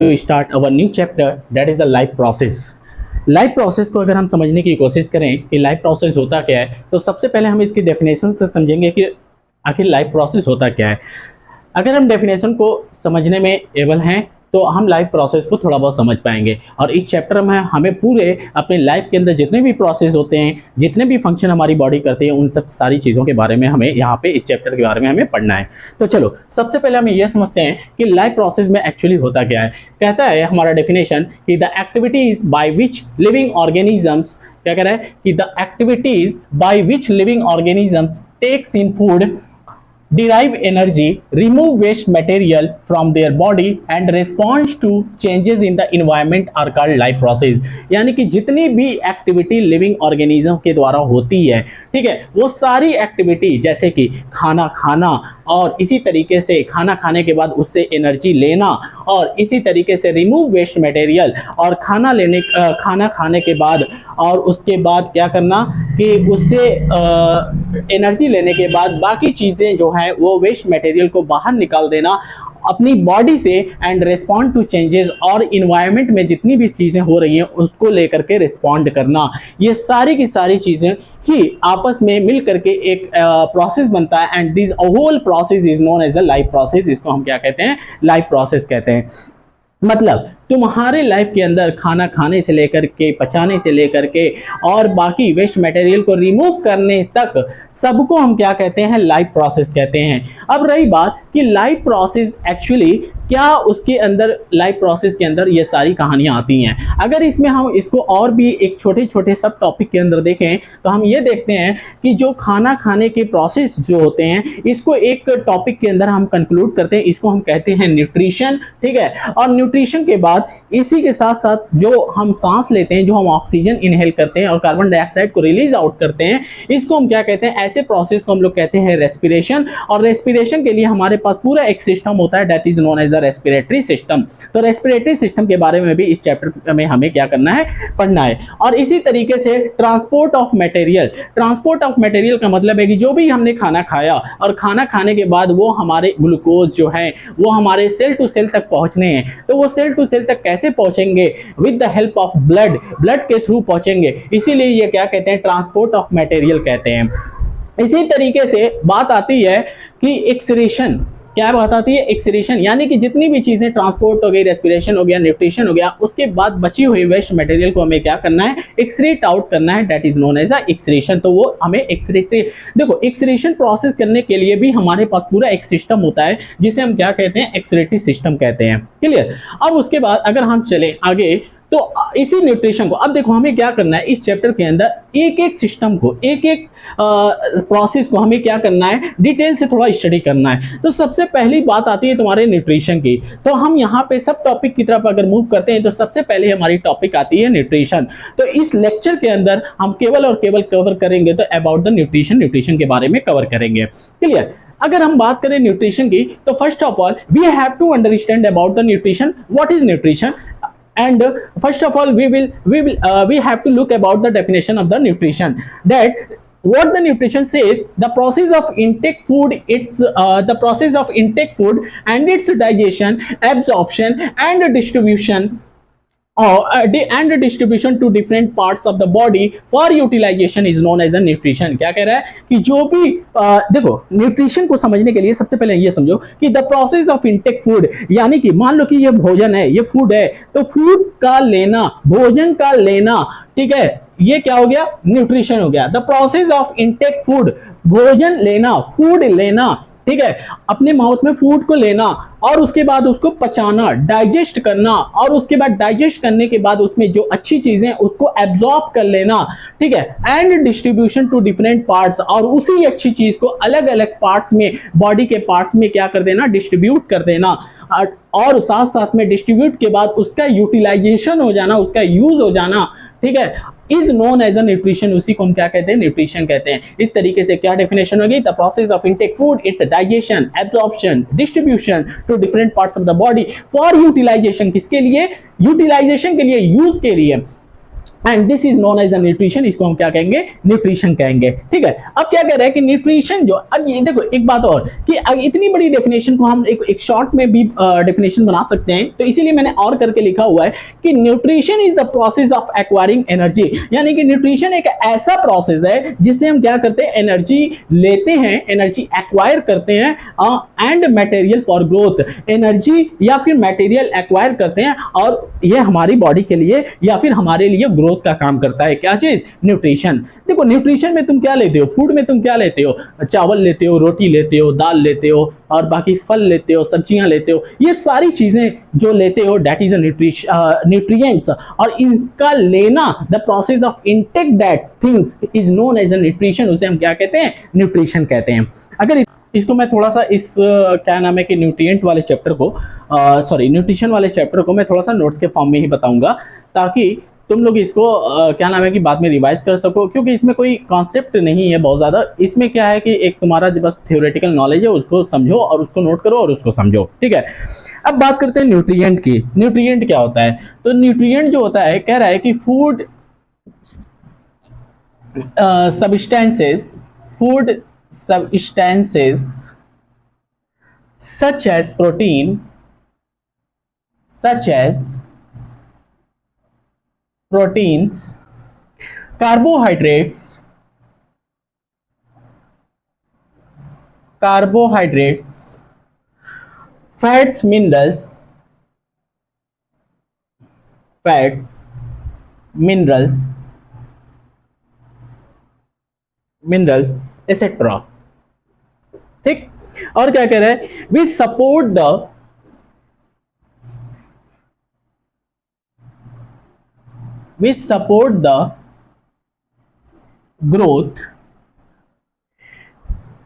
to start our new chapter, that is the life process. Life process को अगर हम समझने की कोशिश करें कि लाइफ प्रोसेस होता क्या है, तो सबसे पहले हम इसकी डेफिनेशन से समझेंगे कि आखिर लाइफ प्रोसेस होता क्या है। अगर हम डेफिनेशन को समझने में एबल हैं तो हम लाइफ प्रोसेस को थोड़ा बहुत समझ पाएंगे। और इस चैप्टर में हमें पूरे अपने लाइफ के अंदर जितने भी प्रोसेस होते हैं, जितने भी फंक्शन हमारी बॉडी करती है, उन सब सारी चीज़ों के बारे में हमें यहाँ पे इस चैप्टर के बारे में हमें पढ़ना है। तो चलो सबसे पहले हम ये समझते हैं कि लाइफ प्रोसेस में एक्चुअली होता क्या है। कहता है हमारा डेफिनेशन कि the activities by which living organisms, क्या कह रहा है कि the activities by which living organisms takes in food, derive energy, remove waste material from their body and response to changes in the environment are called life process। यानी कि जितनी भी activity living organism के द्वारा होती है, ठीक है, वो सारी एक्टिविटी जैसे कि खाना खाना और इसी तरीके से खाना खाने के बाद उससे एनर्जी लेना और इसी तरीके से रिमूव वेस्ट मटेरियल और खाना खाने के बाद और उसके बाद क्या करना कि उससे एनर्जी लेने के बाद बाकी चीज़ें जो हैं वो वेस्ट मटेरियल को बाहर निकाल देना अपनी बॉडी से एंड रिस्पॉन्ड टू चेंजेस और इन्वायरमेंट में जितनी भी चीज़ें हो रही हैं उसको लेकर के रिस्पॉन्ड करना। ये सारी की सारी चीज़ें ही आपस में मिल करके एक प्रोसेस बनता है and this whole process is known as a life process. इसको हम क्या कहते हैं? लाइफ प्रोसेस कहते हैं। मतलब तुम्हारे लाइफ के अंदर खाना खाने से लेकर के पचाने से लेकर के और बाकी वेस्ट मटेरियल को रिमूव करने तक सबको हम क्या कहते हैं? लाइफ प्रोसेस कहते हैं। अब रही बात कि लाइफ प्रोसेस एक्चुअली क्या, उसके अंदर लाइफ प्रोसेस के अंदर ये सारी कहानियां आती हैं। अगर इसमें हम इसको और भी एक छोटे छोटे सब टॉपिक के अंदर देखें तो हम ये देखते हैं कि जो खाना खाने के प्रोसेस जो होते हैं इसको एक टॉपिक के अंदर हम कंक्लूड करते हैं, इसको हम कहते हैं न्यूट्रिशन, ठीक है। और न्यूट्रिशन के बाद इसी के साथ साथ जो हम सांस लेते हैं, जो हम ऑक्सीजन इनहेल करते हैं और कार्बन डाइऑक्साइड को रिलीज आउट करते हैं, इसको हम क्या कहते हैं? ऐसे प्रोसेस को हम लोग कहते हैं रेस्पिरेशन। और रेस्पिरेशन के लिए हमारे पास पूरा एक सिस्टम होता है, that is known as the respiratory system. तो रेस्पिरेटरी सिस्टम के बारे में भी इस चैप्टर में हमें क्या करना है? पढ़ना है। और इसी तरीके से transport of material, transport of material का मतलब है कि जो भी हमने खाना खाया और खाना खाने के बाद वो हमारे ग्लूकोज जो है वो हमारे सेल टू सेल तक पहुंचने हैं, तो वो सेल टू सेल तक कैसे पहुंचेंगे? With the help of blood, blood के थ्रू पहुंचेंगे। इसीलिए ये क्या कहते हैं? ट्रांसपोर्ट ऑफ मटेरियल कहते हैं। इसी तरीके से बात आती है कि एक्सक्रीशन, क्या बात आती है? एक्सक्रीशन, यानी कि जितनी भी चीजें ट्रांसपोर्ट हो गई, रेस्पिरेशन हो गया, न्यूट्रिशन हो गया, उसके बाद बची हुई वेस्ट मटेरियल को हमें क्या करना है? एक्सक्रीट आउट करना है, that is known as a excretion. तो वो हमें एक्सक्रीटरी, देखो एक्सक्रीशन प्रोसेस करने के लिए भी हमारे पास पूरा एक सिस्टम होता है जिसे हम क्या कहते हैं? एक्सक्रीटरी सिस्टम कहते हैं। क्लियर? अब उसके बाद अगर हम चले आगे तो इसी न्यूट्रिशन को, अब देखो हमें क्या करना है इस चैप्टर के अंदर, एक एक सिस्टम को, एक एक प्रोसेस को हमें क्या करना है? डिटेल से थोड़ा स्टडी करना है। तो सबसे पहली बात आती है तुम्हारे न्यूट्रिशन की। तो हम यहाँ पे सब टॉपिक की तरफ अगर मूव करते हैं तो सबसे पहले हमारी टॉपिक आती है न्यूट्रिशन। तो इस लेक्चर के अंदर हम केवल और केवल कवर करेंगे तो अबाउट द न्यूट्रिशन, न्यूट्रिशन के बारे में कवर करेंगे। क्लियर? अगर हम बात करें न्यूट्रिशन की तो first of all we have to understand about the nutrition, what is nutrition. And first of all we have to look about the definition of the nutrition, that what the nutrition says: the process of intake food, the process of intake food and its digestion, absorption and distribution and distribution to different parts of the body for utilization is known as a nutrition। क्या कह रहा है कि जो भी देखो nutrition को समझने के लिए सबसे पहले ये समझो कि the process of intake food, यानी कि मान लो कि ये भोजन है, ये फूड है, तो फूड का लेना, भोजन का लेना, ठीक है, ये क्या हो गया? न्यूट्रिशन हो गया। The process of intake food, भोजन लेना, फूड लेना, ठीक है, अपने माउथ में फूड को लेना और उसके बाद उसको पचाना, डाइजेस्ट करना और उसके बाद डाइजेस्ट करने के बाद उसमें जो अच्छी चीजें उसको एब्जॉर्ब कर लेना, ठीक है, and distribution to different parts, और उसी अच्छी चीज को अलग अलग पार्ट्स में, बॉडी के पार्ट्स में क्या कर देना? डिस्ट्रीब्यूट कर देना। और साथ साथ में डिस्ट्रीब्यूट के बाद उसका यूटिलाइजेशन हो जाना, उसका यूज हो जाना, ठीक है, is known as a nutrition. उसी को हम क्या कहते हैं? न्यूट्रिशन कहते हैं। इस तरीके से क्या डेफिनेशन होगी? The process of intake food, its digestion, absorption, distribution to different parts of the body for utilization. किसके लिए? यूटिलाइजेशन के लिए, यूज के लिए। And this is known as a nutrition, इसको हम क्या कहेंगे, न्यूट्रिशन कहेंगे। ठीक है, अब क्या कह रहा है कि न्यूट्रिशन जो, अब ये देखो एक बात और कि इतनी बड़ी डेफिनेशन को हम एक शॉर्ट में भी डेफिनेशन बना सकते हैं, तो इसीलिए मैंने और करके लिखा हुआ है कि nutrition is the process of acquiring energy, यानी कि न्यूट्रिशन एक ऐसा प्रोसेस है जिससे हम क्या करते हैं, एनर्जी लेते हैं, एनर्जी एक्वायर करते हैं and material for growth, energy या फिर मटेरियल एक्वायर करते हैं और ये हमारी बॉडी के लिए या फिर हमारे लिए ग्रोथ का काम करता है। क्या चीज, न्यूट्रिशन। देखो न्यूट्रिशन में तुम क्या लेते हो, फूड में तुम क्या लेते हो, चावल लेते हो, रोटी लेते हो, दाल लेते हो और बाकी फल लेते हो, सब्जियां लेते हो, ये सारी चीजें जो लेते हो दैट इज अ न्यूट्रिएंट्स, और इनका लेना, the process of intake that things is known as a nutrition, उसे हम क्या कहते हैं, न्यूट्रिशन कहते हैं। अगर इसको मैं थोड़ा सा इस क्या नाम है कि न्यूट्रिएंट वाले चैप्टर को सॉरी न्यूट्रिशन वाले चैप्टर को मैं थोड़ा सा नोट्स के फॉर्म में ही बताऊंगा, ताकि तुम लोग इसको क्या नाम है कि बाद में रिवाइज कर सको, क्योंकि इसमें कोई कॉन्सेप्ट नहीं है बहुत ज़्यादा। इसमें क्या है कि एक तुम्हारा जो बस थ्योरेटिकल नॉलेज है उसको समझो और उसको नोट करो और उसको समझो। ठीक है, अब बात करते हैं न्यूट्रिएंट की। न्यूट्रिएंट क्या होता है, तो न्यूट्रिएंट जो होता है, कह रहा है कि food substances, food substances such as protein, such as proteins, carbohydrates, fats, minerals, etcetera. ठीक, और क्या कह रहा है, we support the growth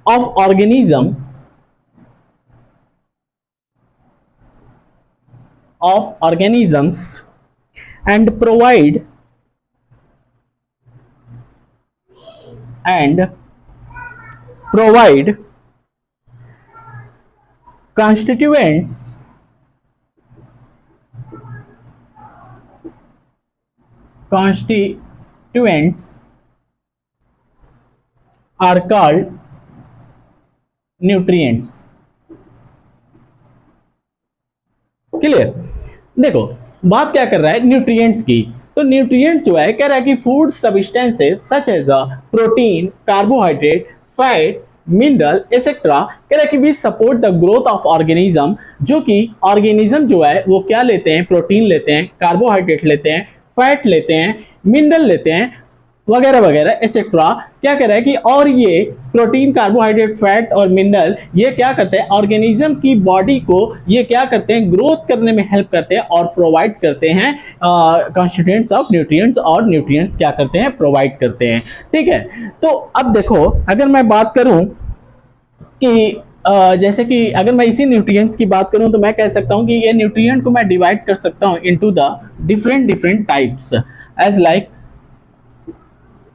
of organisms and provide constituents are called nutrients। क्लियर। देखो बात क्या कर रहा है, न्यूट्रिएंट्स की, तो न्यूट्रिएंट जो है, कह रहा है कि food substances such as a protein, carbohydrate, fat, mineral etcetera, कह रहा है कि we support the growth of organism, जो कि ऑर्गेनिज्म जो है वो क्या लेते हैं, प्रोटीन लेते हैं, कार्बोहाइड्रेट लेते हैं, फैट लेते हैं, मिनरल लेते हैं वगैरह वगैरह एक्सेट्रा। क्या कह रहा है कि और ये प्रोटीन, कार्बोहाइड्रेट, फैट और मिनरल ये क्या करते हैं, ऑर्गेनिज्म की बॉडी को ये क्या करते हैं, ग्रोथ करने में हेल्प करते हैं और प्रोवाइड करते हैं कॉन्स्टिट्यूएंट्स ऑफ न्यूट्रिएंट्स, और न्यूट्रिएंट्स क्या करते हैं, प्रोवाइड करते हैं। ठीक है, तो अब देखो अगर मैं बात करूं कि जैसे कि अगर मैं इसी न्यूट्रिएंट्स की बात करूं तो मैं कह सकता हूं कि ये न्यूट्रिएंट को मैं डिवाइड कर सकता हूं into the different types as like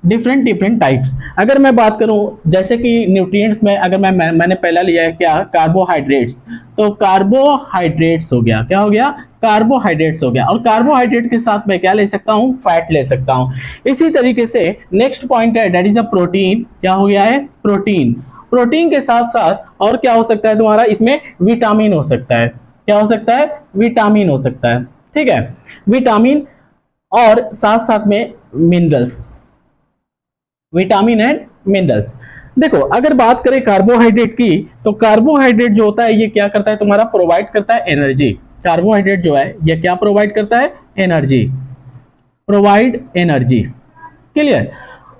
different types. अगर मैं बात करूं जैसे कि न्यूट्रिएंट्स में, अगर मैंने पहला लिया है क्या, कार्बोहाइड्रेट्स, तो कार्बोहाइड्रेट्स हो गया, क्या हो गया, कार्बोहाइड्रेट्स हो गया, और कार्बोहाइड्रेट के साथ मैं क्या ले सकता हूं, फैट ले सकता हूं। इसी तरीके से नेक्स्ट पॉइंट है दैट इज अ प्रोटीन, क्या हो गया है, प्रोटीन। प्रोटीन के साथ साथ और क्या हो सकता है तुम्हारा, इसमें विटामिन हो सकता है, क्या हो सकता है, विटामिन हो सकता है। ठीक है, विटामिन और साथ साथ में मिनरल्स, विटामिन एंड मिनरल्स। देखो अगर बात करें कार्बोहाइड्रेट की, तो कार्बोहाइड्रेट जो होता है ये क्या करता है, तुम्हारा प्रोवाइड करता है एनर्जी। कार्बोहाइड्रेट जो है ये क्या प्रोवाइड करता है, एनर्जी, प्रोवाइड एनर्जी। क्लियर।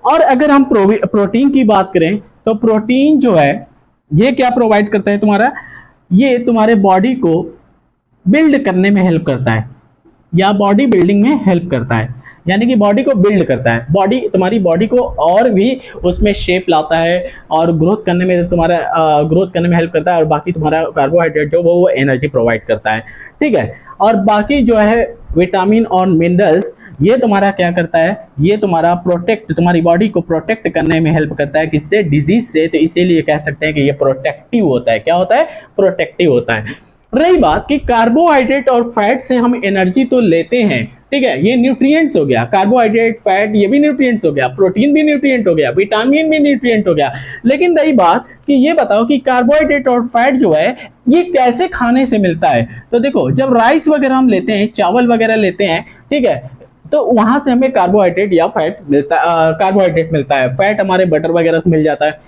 और अगर हम प्रोटीन की बात करें तो प्रोटीन जो है ये क्या प्रोवाइड करता है, तुम्हारा ये तुम्हारे बॉडी को बिल्ड करने में हेल्प करता है, या बॉडी बिल्डिंग में हेल्प करता है, यानी कि बॉडी को बिल्ड करता है, बॉडी तुम्हारी बॉडी को और भी उसमें शेप लाता है और ग्रोथ करने में तुम्हारा ग्रोथ करने में हेल्प करता है, और बाकी तुम्हारा कार्बोहाइड्रेट जो वो एनर्जी प्रोवाइड करता है। ठीक है, और बाकी जो है विटामिन और मिनरल्स ये तुम्हारा क्या करता है, ये तुम्हारा प्रोटेक्ट, तुम्हारी बॉडी को प्रोटेक्ट करने में हेल्प करता है, किससे, डिजीज से। तो इसीलिए कह सकते हैं कि ये प्रोटेक्टिव होता है, क्या होता है, प्रोटेक्टिव होता है। रही बात कि कार्बोहाइड्रेट और फैट से हम एनर्जी तो लेते हैं, ठीक है, ये न्यूट्रिएंट्स हो गया, कार्बोहाइड्रेट, फैट, ये भी न्यूट्रिएंट्स हो गया, प्रोटीन भी न्यूट्रिएंट हो गया, विटामिन भी न्यूट्रिएंट हो गया। लेकिन रही बात कि ये बताओ कि कार्बोहाइड्रेट और फैट जो है ये कैसे खाने से मिलता है। तो देखो, जब राइस वगैरह हम लेते हैं, चावल वगैरह लेते हैं, ठीक है, तो वहां से हमें कार्बोहाइड्रेट या फैट मिलता है, कार्बोहाइड्रेट मिलता है, फैट हमारे बटर वगैरह से मिल जाता है।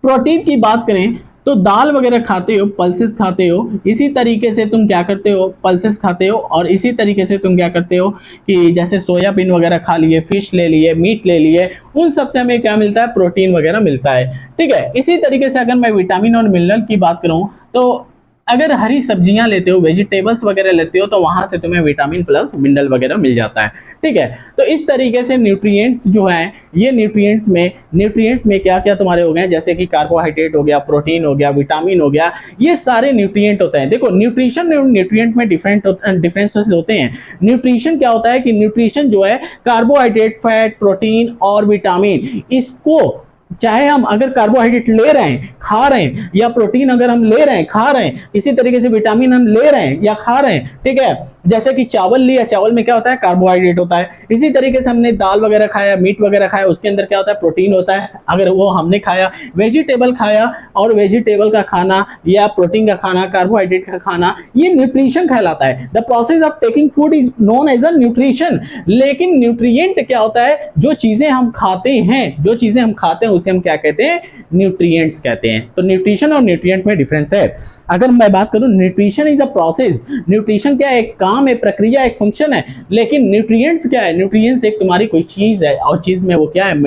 प्रोटीन की बात करें तो दाल वगैरह खाते हो, पल्सेस खाते हो, इसी तरीके से तुम क्या करते हो, पल्सेस खाते हो, और इसी तरीके से तुम क्या करते हो कि जैसे सोयाबीन वगैरह खा लिए, फिश ले लिए, मीट ले लिए, उन सब से हमें क्या मिलता है, प्रोटीन वगैरह मिलता है। ठीक है, इसी तरीके से अगर मैं विटामिन और मिनरल की बात करूं तो अगर हरी सब्जियां लेते हो, वेजिटेबल्स वगैरह लेते हो, तो वहां से तुम्हें विटामिन प्लस मिनरल वगैरह मिल जाता है। ठीक है, तो इस तरीके से न्यूट्रिएंट्स जो हैं, ये न्यूट्रिएंट्स में क्या क्या तुम्हारे हो गए, जैसे कि कार्बोहाइड्रेट हो गया, प्रोटीन हो गया, विटामिन हो गया, ये सारे न्यूट्रिएंट होते हैं। देखो, न्यूट्रिशन और न्यूट्रिएंट में डिफरेंसेस होते हैं। न्यूट्रिशन क्या होता है कि न्यूट्रिशन जो है कार्बोहाइड्रेट, फैट, प्रोटीन और विटामिन, इसको चाहे हम अगर कार्बोहाइड्रेट ले रहे हैं, खा रहे हैं, या प्रोटीन अगर हम ले रहे हैं, खा रहे हैं, इसी तरीके से विटामिन हम ले रहे हैं या खा रहे हैं, ठीक है, जैसे कि चावल लिया, चावल में क्या होता है, कार्बोहाइड्रेट होता है। इसी तरीके से हमने दाल वगैरह खाया, मीट वगैरह खाया, उसके अंदर क्या होता है, प्रोटीन होता है, अगर वो हमने खाया। वेजिटेबल खाया, और वेजिटेबल का खाना या प्रोटीन का खाना, कार्बोहाइड्रेट का खाना, ये न्यूट्रिशन कहलाता है। The process of taking food is known as a nutrition. लेकिन न्यूट्रिएंट क्या होता है, जो चीजें हम खाते हैं उसे हम क्या कहते हैं, न्यूट्रिएंट्स कहते हैं। तो न्यूट्रिशन और न्यूट्रिएंट में डिफरेंस है। अगर मैं बात करूं, nutrition is a process, nutrition क्या है, एक काम है, प्रक्रिया, एक फंक्शन है। लेकिन न्यूट्रिएंट्स क्या है, न्यूट्रिएंट्स एक तुम्हारी कोई चीज है, और चीज में वो क्या है,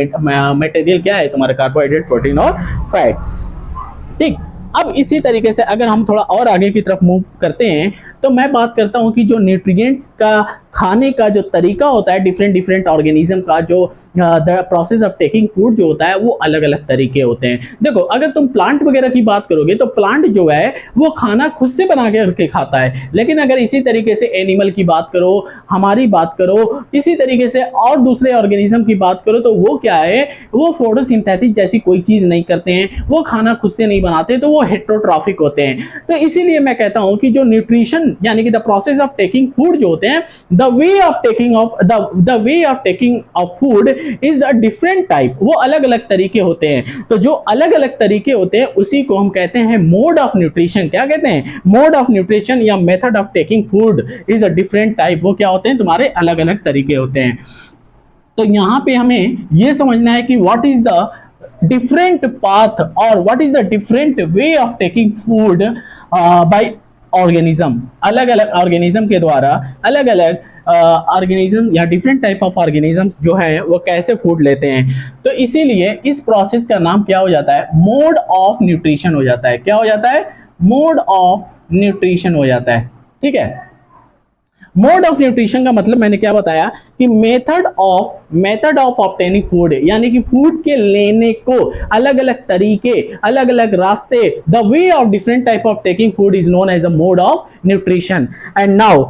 मटेरियल क्या है, तुम्हारा कार्बोहाइड्रेट, प्रोटीन और फैट। ठीक, अब इसी तरीके से अगर हम थोड़ा और आगे की तरफ मूव करते हैं, तो मैं बात करता हूं कि जो न्यूट्रिएंट्स का खाने का जो तरीका होता है, डिफरेंट डिफरेंट ऑर्गेनिज्म का जो the process of taking food जो होता है, वो अलग अलग तरीके होते हैं। देखो, अगर तुम प्लांट वगैरह की बात करोगे तो प्लांट जो है वो खाना खुद से बना के खाता है। लेकिन अगर इसी तरीके से एनिमल की बात करो, हमारी बात करो, इसी तरीके से और दूसरे ऑर्गेनिज्म की बात करो, तो वो क्या है, वो फोटोसिंथेसिस जैसी कोई चीज नहीं करते हैं, वो खाना खुद से नहीं बनाते, तो वो हेटेरोट्रॉफिक होते हैं। तो इसीलिए मैं कहता हूं कि जो न्यूट्रिशन यानी कि the process of taking food जो होते हैं, the way of taking of food is a different type, वो अलग अलग तरीके होते हैं। तो जो अलग अलग तरीके होते हैं उसी को हम कहते हैं मोड ऑफ न्यूट्रिशन। क्या कहते हैं, मोड ऑफ न्यूट्रिशन या method of taking food is a different type. वो क्या होते हैं, तुम्हारे अलग अलग तरीके होते हैं। तो यहां पे हमें यह समझना है कि what is the different path और what is the different way of taking food by organism. अलग अलग ऑर्गेनिज्म के द्वारा अलग अलग ऑर्गेनिज्म या डिफरेंट टाइप ऑफ ऑर्गेनिजम्स जो है वो कैसे फूड लेते हैं। तो इसीलिए इस प्रोसेस का नाम क्या हो जाता है, मोड ऑफ न्यूट्रिशन हो जाता है। क्या हो जाता है, मोड ऑफ न्यूट्रिशन हो जाता है। ठीक है, मोड ऑफ न्यूट्रिशन का मतलब मैंने क्या बताया कि मेथड ऑफ ऑब्टेनिंग फूड, यानी कि फूड के लेने को अलग अलग तरीके, अलग अलग रास्ते, the way of different type of taking food is known as a mode of nutrition. And now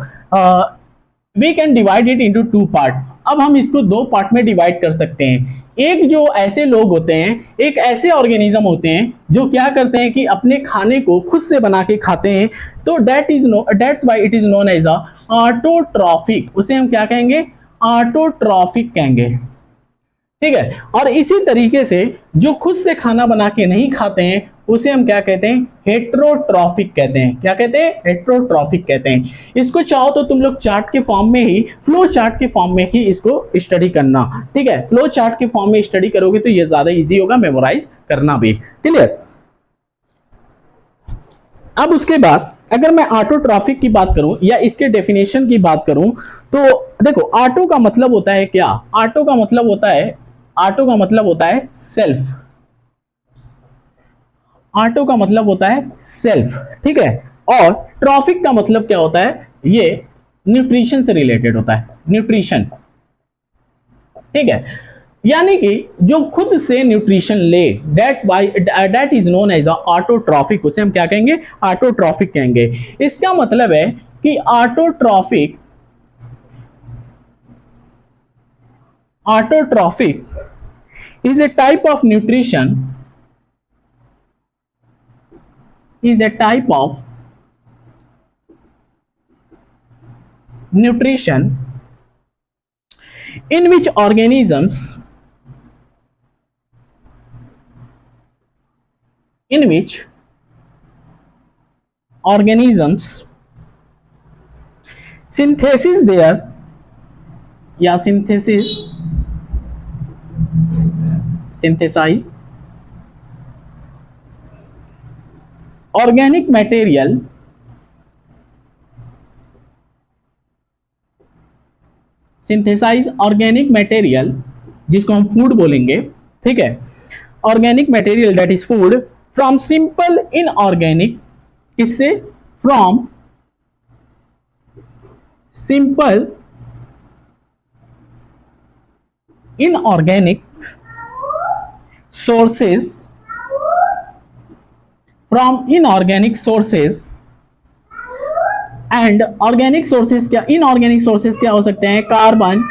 we can divide it into two part. अब हम इसको दो पार्ट में डिवाइड कर सकते हैं। एक जो ऐसे लोग होते हैं, एक ऐसे ऑर्गेनिज्म होते हैं जो क्या करते हैं कि अपने खाने को खुद से बना के खाते हैं, तो that's why it is known as a autotrophic. उसे हम क्या कहेंगे, ऑटोट्रॉफिक कहेंगे। ठीक है, और इसी तरीके से जो खुद से खाना बना के नहीं खाते हैं उसे हम क्या कहते हैं, हेट्रोट्रॉफिक कहते हैं। क्या कहते हैं, हेट्रोट्रॉफिक कहते हैं। इसको चाहो तो तुम लोग चार्ट के फॉर्म में ही, फ्लो चार्ट के फॉर्म में ही इसको स्टडी करना। ठीक है, फ्लो चार्ट के फॉर्म में स्टडी करोगे तो ये ज्यादा इजी होगा मेमोराइज करना भी। क्लियर। अब उसके बाद अगर मैं ऑटोट्रॉफिक की बात करूं या इसके डेफिनेशन की बात करूं, तो देखो, ऑटो का मतलब होता है क्या, ऑटो का मतलब होता है सेल्फ। ऑटो का मतलब होता है सेल्फ। ठीक है, और ट्रॉफिक का मतलब क्या होता है, ये न्यूट्रिशन से रिलेटेड होता है, न्यूट्रिशन। ठीक है, यानी कि जो खुद से न्यूट्रिशन ले, that is known as autotrophic. उसे हम क्या कहेंगे, ऑटोट्रॉफिक कहेंगे। इसका मतलब है कि autotrophic is a type of nutrition, is a type of nutrition in which organisms synthesis there या synthesize organic material जिसको हम फूड बोलेंगे, ठीक है, organic material that is food from simple inorganic, किससे, from simple inorganic sources, and organic sources क्या, inorganic sources क्या हो सकते हैं, carbon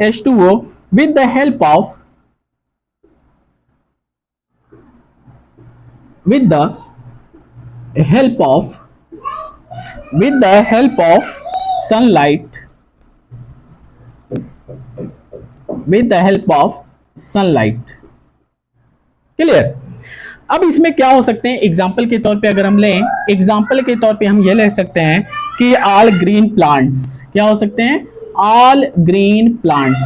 H2O with the help of sunlight, clear. अब इसमें क्या हो सकते हैं, एग्जाम्पल के तौर पे अगर हम लें, एग्जाम्पल के तौर पे हम ये ले सकते हैं कि ऑल ग्रीन प्लांट्स, क्या हो सकते हैं, ऑल ग्रीन प्लांट्स,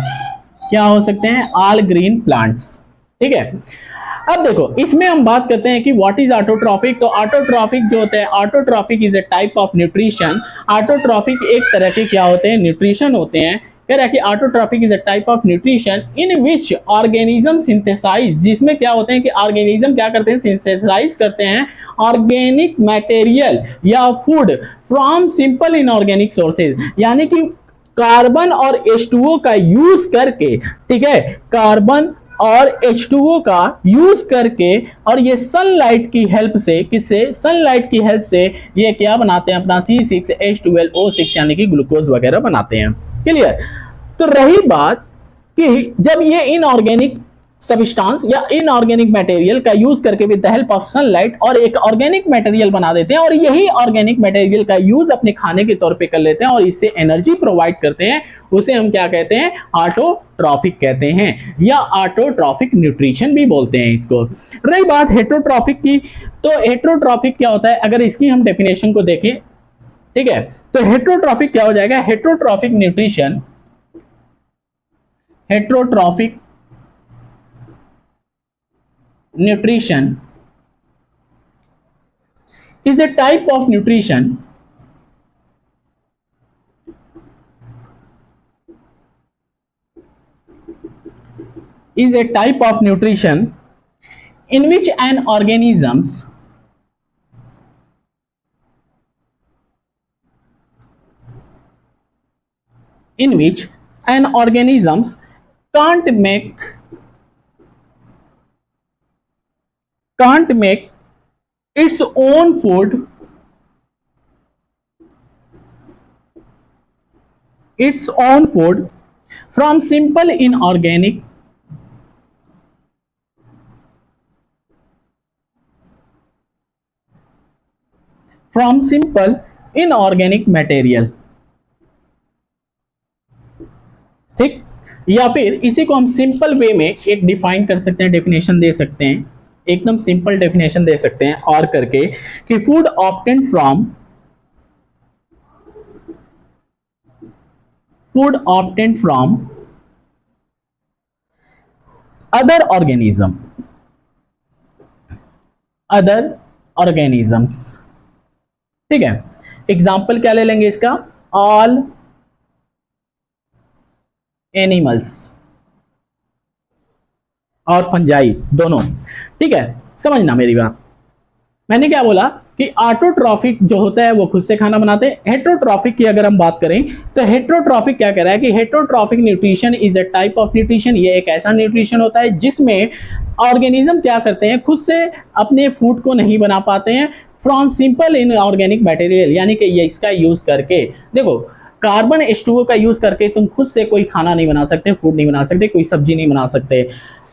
क्या हो सकते हैं, ऑल ग्रीन प्लांट्स, ठीक है। अब देखो इसमें हम बात करते हैं कि व्हाट इज ऑटोट्रॉफिक। तो ऑटोट्रॉफिक जो होता है, autotrophic is a type of nutrition. Autotrophic एक तरह के क्या होते हैं, न्यूट्रिशन होते हैं। कह रहा है कि autotrophic is a type of nutrition in which organism synthesize, जिसमें क्या होते हैं कि ऑर्गेनिज्म क्या करते हैं, सिंथेसाइज करते हैं ऑर्गेनिक मटेरियल या food from simple inorganic sources, यानी कि कार्बन और H2O का यूज करके, ठीक है, कार्बन और H2O का यूज करके, और ये सनलाइट की हेल्प से, किससे, सनलाइट की हेल्प से ये क्या बनाते हैं, अपना C6H12O6 यानी कि ग्लूकोज वगैरह बनाते हैं, क्लियर। तो रही बात कि जब ये इनऑर्गेनिक सब्सटेंस या इनऑर्गेनिक मटेरियल का यूज करके with the help of sunlight और एक ऑर्गेनिक मटेरियल बना देते हैं, और यही ऑर्गेनिक मटेरियल का यूज अपने खाने के तौर पे कर लेते हैं और इससे एनर्जी प्रोवाइड करते हैं, उसे हम क्या कहते हैं, ऑटोट्रॉफिक कहते हैं, या ऑटोट्रॉफिक न्यूट्रिशन भी बोलते हैं इसको। रही बात हेटरोट्रॉफिक की, तो हेटरोट्रॉफिक क्या होता है, अगर इसकी हम डेफिनेशन को देखें, ठीक है, तो हेटरोट्रॉफिक क्या हो जाएगा, heterotrophic nutrition is a type of nutrition in which an organisms can't make its own food from simple inorganic material, ठीक। या फिर इसी को हम सिंपल वे में एक डिफाइन कर सकते हैं, डेफिनेशन दे सकते हैं, एकदम सिंपल डेफिनेशन दे सकते हैं और करके कि food obtained from other organisms, ठीक है। एग्जाम्पल क्या ले लेंगे इसका, ऑल एनिमल्स और फंजाई दोनों, ठीक है। समझना मेरी बात, मैंने क्या बोला कि ऑटोट्रॉफिक जो होता है वो खुद से खाना बनाते हैं। हेटरोट्रॉफिक की अगर हम बात करें तो हेटरोट्रॉफिक क्या कह रहा है कि heterotrophic nutrition is a type of nutrition, ये एक ऐसा न्यूट्रिशन होता है जिसमें ऑर्गेनिज्म क्या करते हैं, खुद से अपने फूड को नहीं बना पाते हैं फ्रॉम सिंपल इनऑर्गेनिक मटेरियल, यानी कि ये इसका यूज करके, देखो कार्बन H2O का यूज करके तुम खुद से कोई खाना नहीं बना सकते, फूड नहीं बना सकते, कोई सब्जी नहीं बना सकते,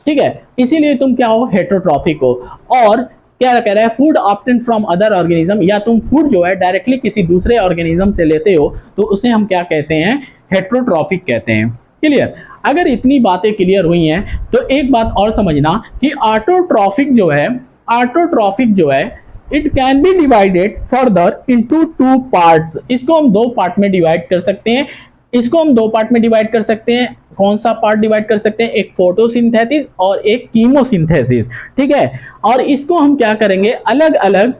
ठीक है, इसीलिए तुम क्या हो, हेटरोट्रॉफिक हो। और क्या कह रहा है, food obtained from other organism, या तुम फूड जो है डायरेक्टली किसी दूसरे ऑर्गेनिज्म से लेते हो तो उसे हम क्या कहते हैं, हेट्रोट्रॉफिक कहते हैं। क्लियर? अगर इतनी बातें क्लियर हुई हैं तो एक बात और समझना कि ऑटोट्रॉफिक जो है it can be divided further into two parts. इसको हम दो पार्ट में डिवाइड कर सकते हैं। कौन सा पार्ट डिवाइड कर सकते हैं? एक फोटोसिंथेसिस और एक कीमोसिंथेसिस। ठीक है, और इसको हम क्या करेंगे, अलग अलग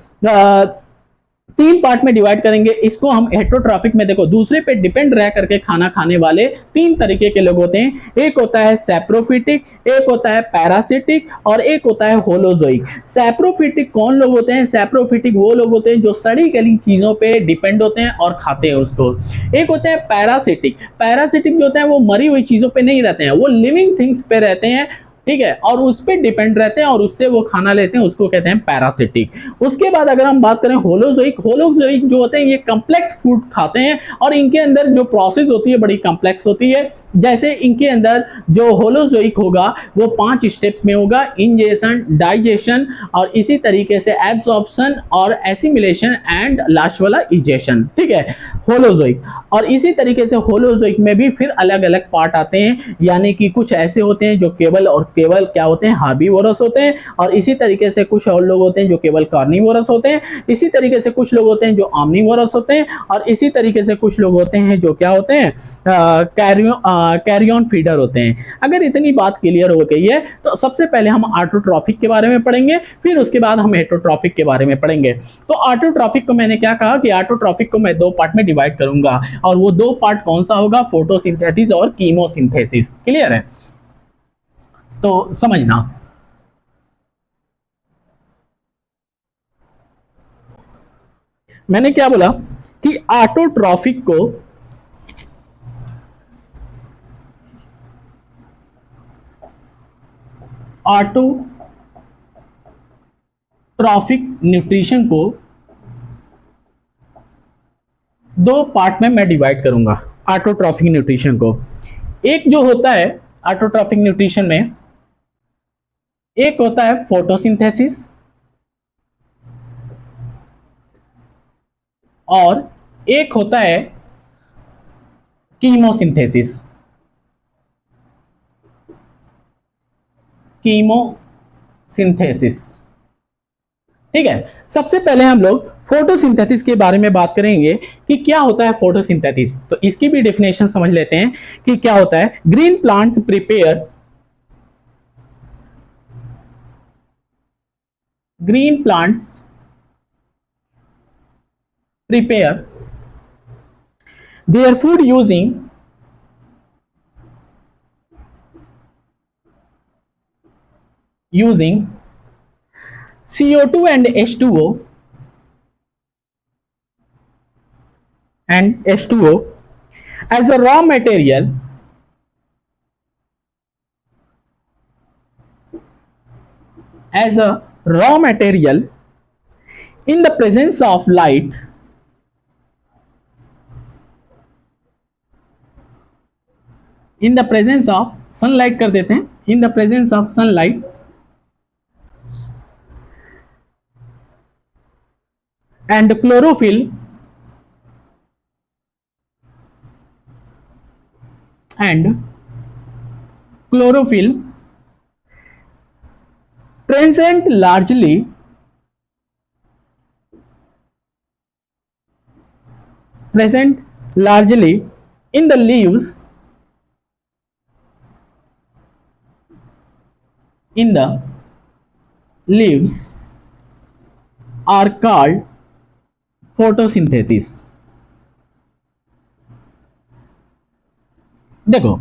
तीन पार्ट में डिवाइड करेंगे। इसको हम हेट्रोट्रॉफिक में देखो, दूसरे पे डिपेंड रह करके खाना खाने वाले तीन तरीके के लोग होते हैं। एक होता है सैप्रोफिटिक, एक होता है पैरासिटिक और एक होता है होलोजोइक। सैप्रोफिटिक कौन लोग होते हैं? सैप्रोफिटिक वो लोग होते हैं जो सड़ी गली चीजों पे डिपेंड होते हैं और खाते हैं उसको। एक होते हैं पैरासिटिक जो होते हैं वो मरी हुई चीजों पे नहीं रहते हैं, वो लिविंग थिंग्स पे रहते हैं। ठीक है, और उस पर डिपेंड रहते हैं और उससे वो खाना लेते हैं, उसको कहते हैं पैरासिटिक। उसके बाद अगर हम बात करें होलोजोइक जो होते हैं ये कॉम्प्लेक्स फूड खाते हैं और इनके अंदर जो प्रोसेस होती है बड़ी कॉम्प्लेक्स होती है। जैसे इनके अंदर जो होलोजोइक होगा वो 5 स्टेप में होगा, इंजेशन, डाइजेशन और इसी तरीके से एब्जॉर्प्शन और एसिमिलेशन एंड लास्ट वाला इजेशन। ठीक है, होलोजोइक। और इसी तरीके से होलोजोइक में भी फिर अलग अलग पार्ट आते हैं, यानी कि कुछ ऐसे होते हैं जो केवल क्या होते हैं, हार्बीवोरस होते हैं, और इसी तरीके से कुछ और लोग होते हैं जो केवल कार्निवोरस होते हैं। इसी तरीके से कुछ लोग होते हैं जो ऑमनीवोरस होते हैं, और इसी तरीके से कुछ लोग होते हैं जो क्या होते हैं, कैरियन फीडर होते हैं। अगर इतनी बात क्लियर हो गई है तो सबसे पहले हम ऑटोट्रॉफिक के बारे में पढ़ेंगे, फिर उसके बाद हम हेट्रोट्रॉफिक के बारे में पढ़ेंगे। तो ऑटोट्रॉफिक को मैंने क्या कहा कि ऑटोट्रॉफिक को मैं दो पार्ट में डिवाइड करूंगा, और वो दो पार्ट कौन सा होगा? फोटोसिंथेसिस और कीमोसिंथेसिस। क्लियर है? तो समझना, मैंने क्या बोला कि ऑटोट्रॉफिक न्यूट्रिशन को दो पार्ट में मैं डिवाइड करूंगा। ऑटोट्रॉफिक न्यूट्रिशन को एक जो होता है ऑटोट्रॉफिक न्यूट्रिशन में, एक होता है फोटोसिंथेसिस और एक होता है कीमोसिंथेसिस। ठीक है, सबसे पहले हम लोग फोटोसिंथेसिस के बारे में बात करेंगे कि क्या होता है फोटोसिंथेसिस। तो इसकी भी डेफिनेशन समझ लेते हैं कि क्या होता है। Green plants prepare their food using CO2 and H2O as a raw material in the presence of light, sunlight कर देते हैं, in the presence of sunlight and chlorophyll present largely in the leaves are called photosynthesis। देखो,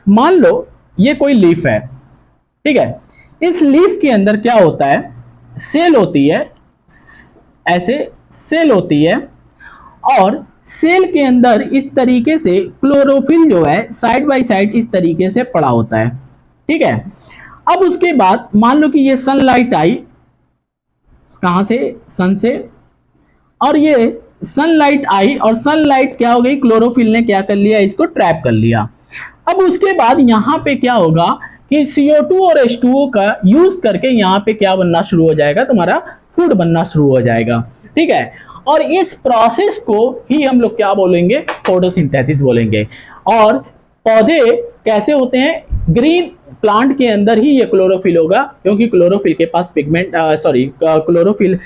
मान लो ये कोई leaf है, ठीक है, इस लीफ के अंदर क्या होता है, सेल होती है, ऐसे सेल होती है, और सेल के अंदर इस तरीके से क्लोरोफिल जो है साइड बाय साइड इस तरीके से पड़ा होता है। ठीक है, अब उसके बाद मान लो कि ये सनलाइट आई, कहां से? सन से, और ये सनलाइट आई और सनलाइट क्या हो गई, क्लोरोफिल ने क्या कर लिया, इसको ट्रैप कर लिया। अब उसके बाद यहां पे क्या होगा कि CO2 और H2O का यूज करके यहां पे क्या बनना शुरू हो जाएगा, तुम्हारा फूड बनना शुरू हो जाएगा। ठीक है, और इस प्रोसेस को ही हम लोग क्या बोलेंगे, फोटोसिंथेसिस बोलेंगे। और पौधे कैसे होते हैं, ग्रीन प्लांट के अंदर ही ये क्लोरोफिल होगा, क्योंकि क्लोरोफिल के पास पिगमेंट क्लोरोफिल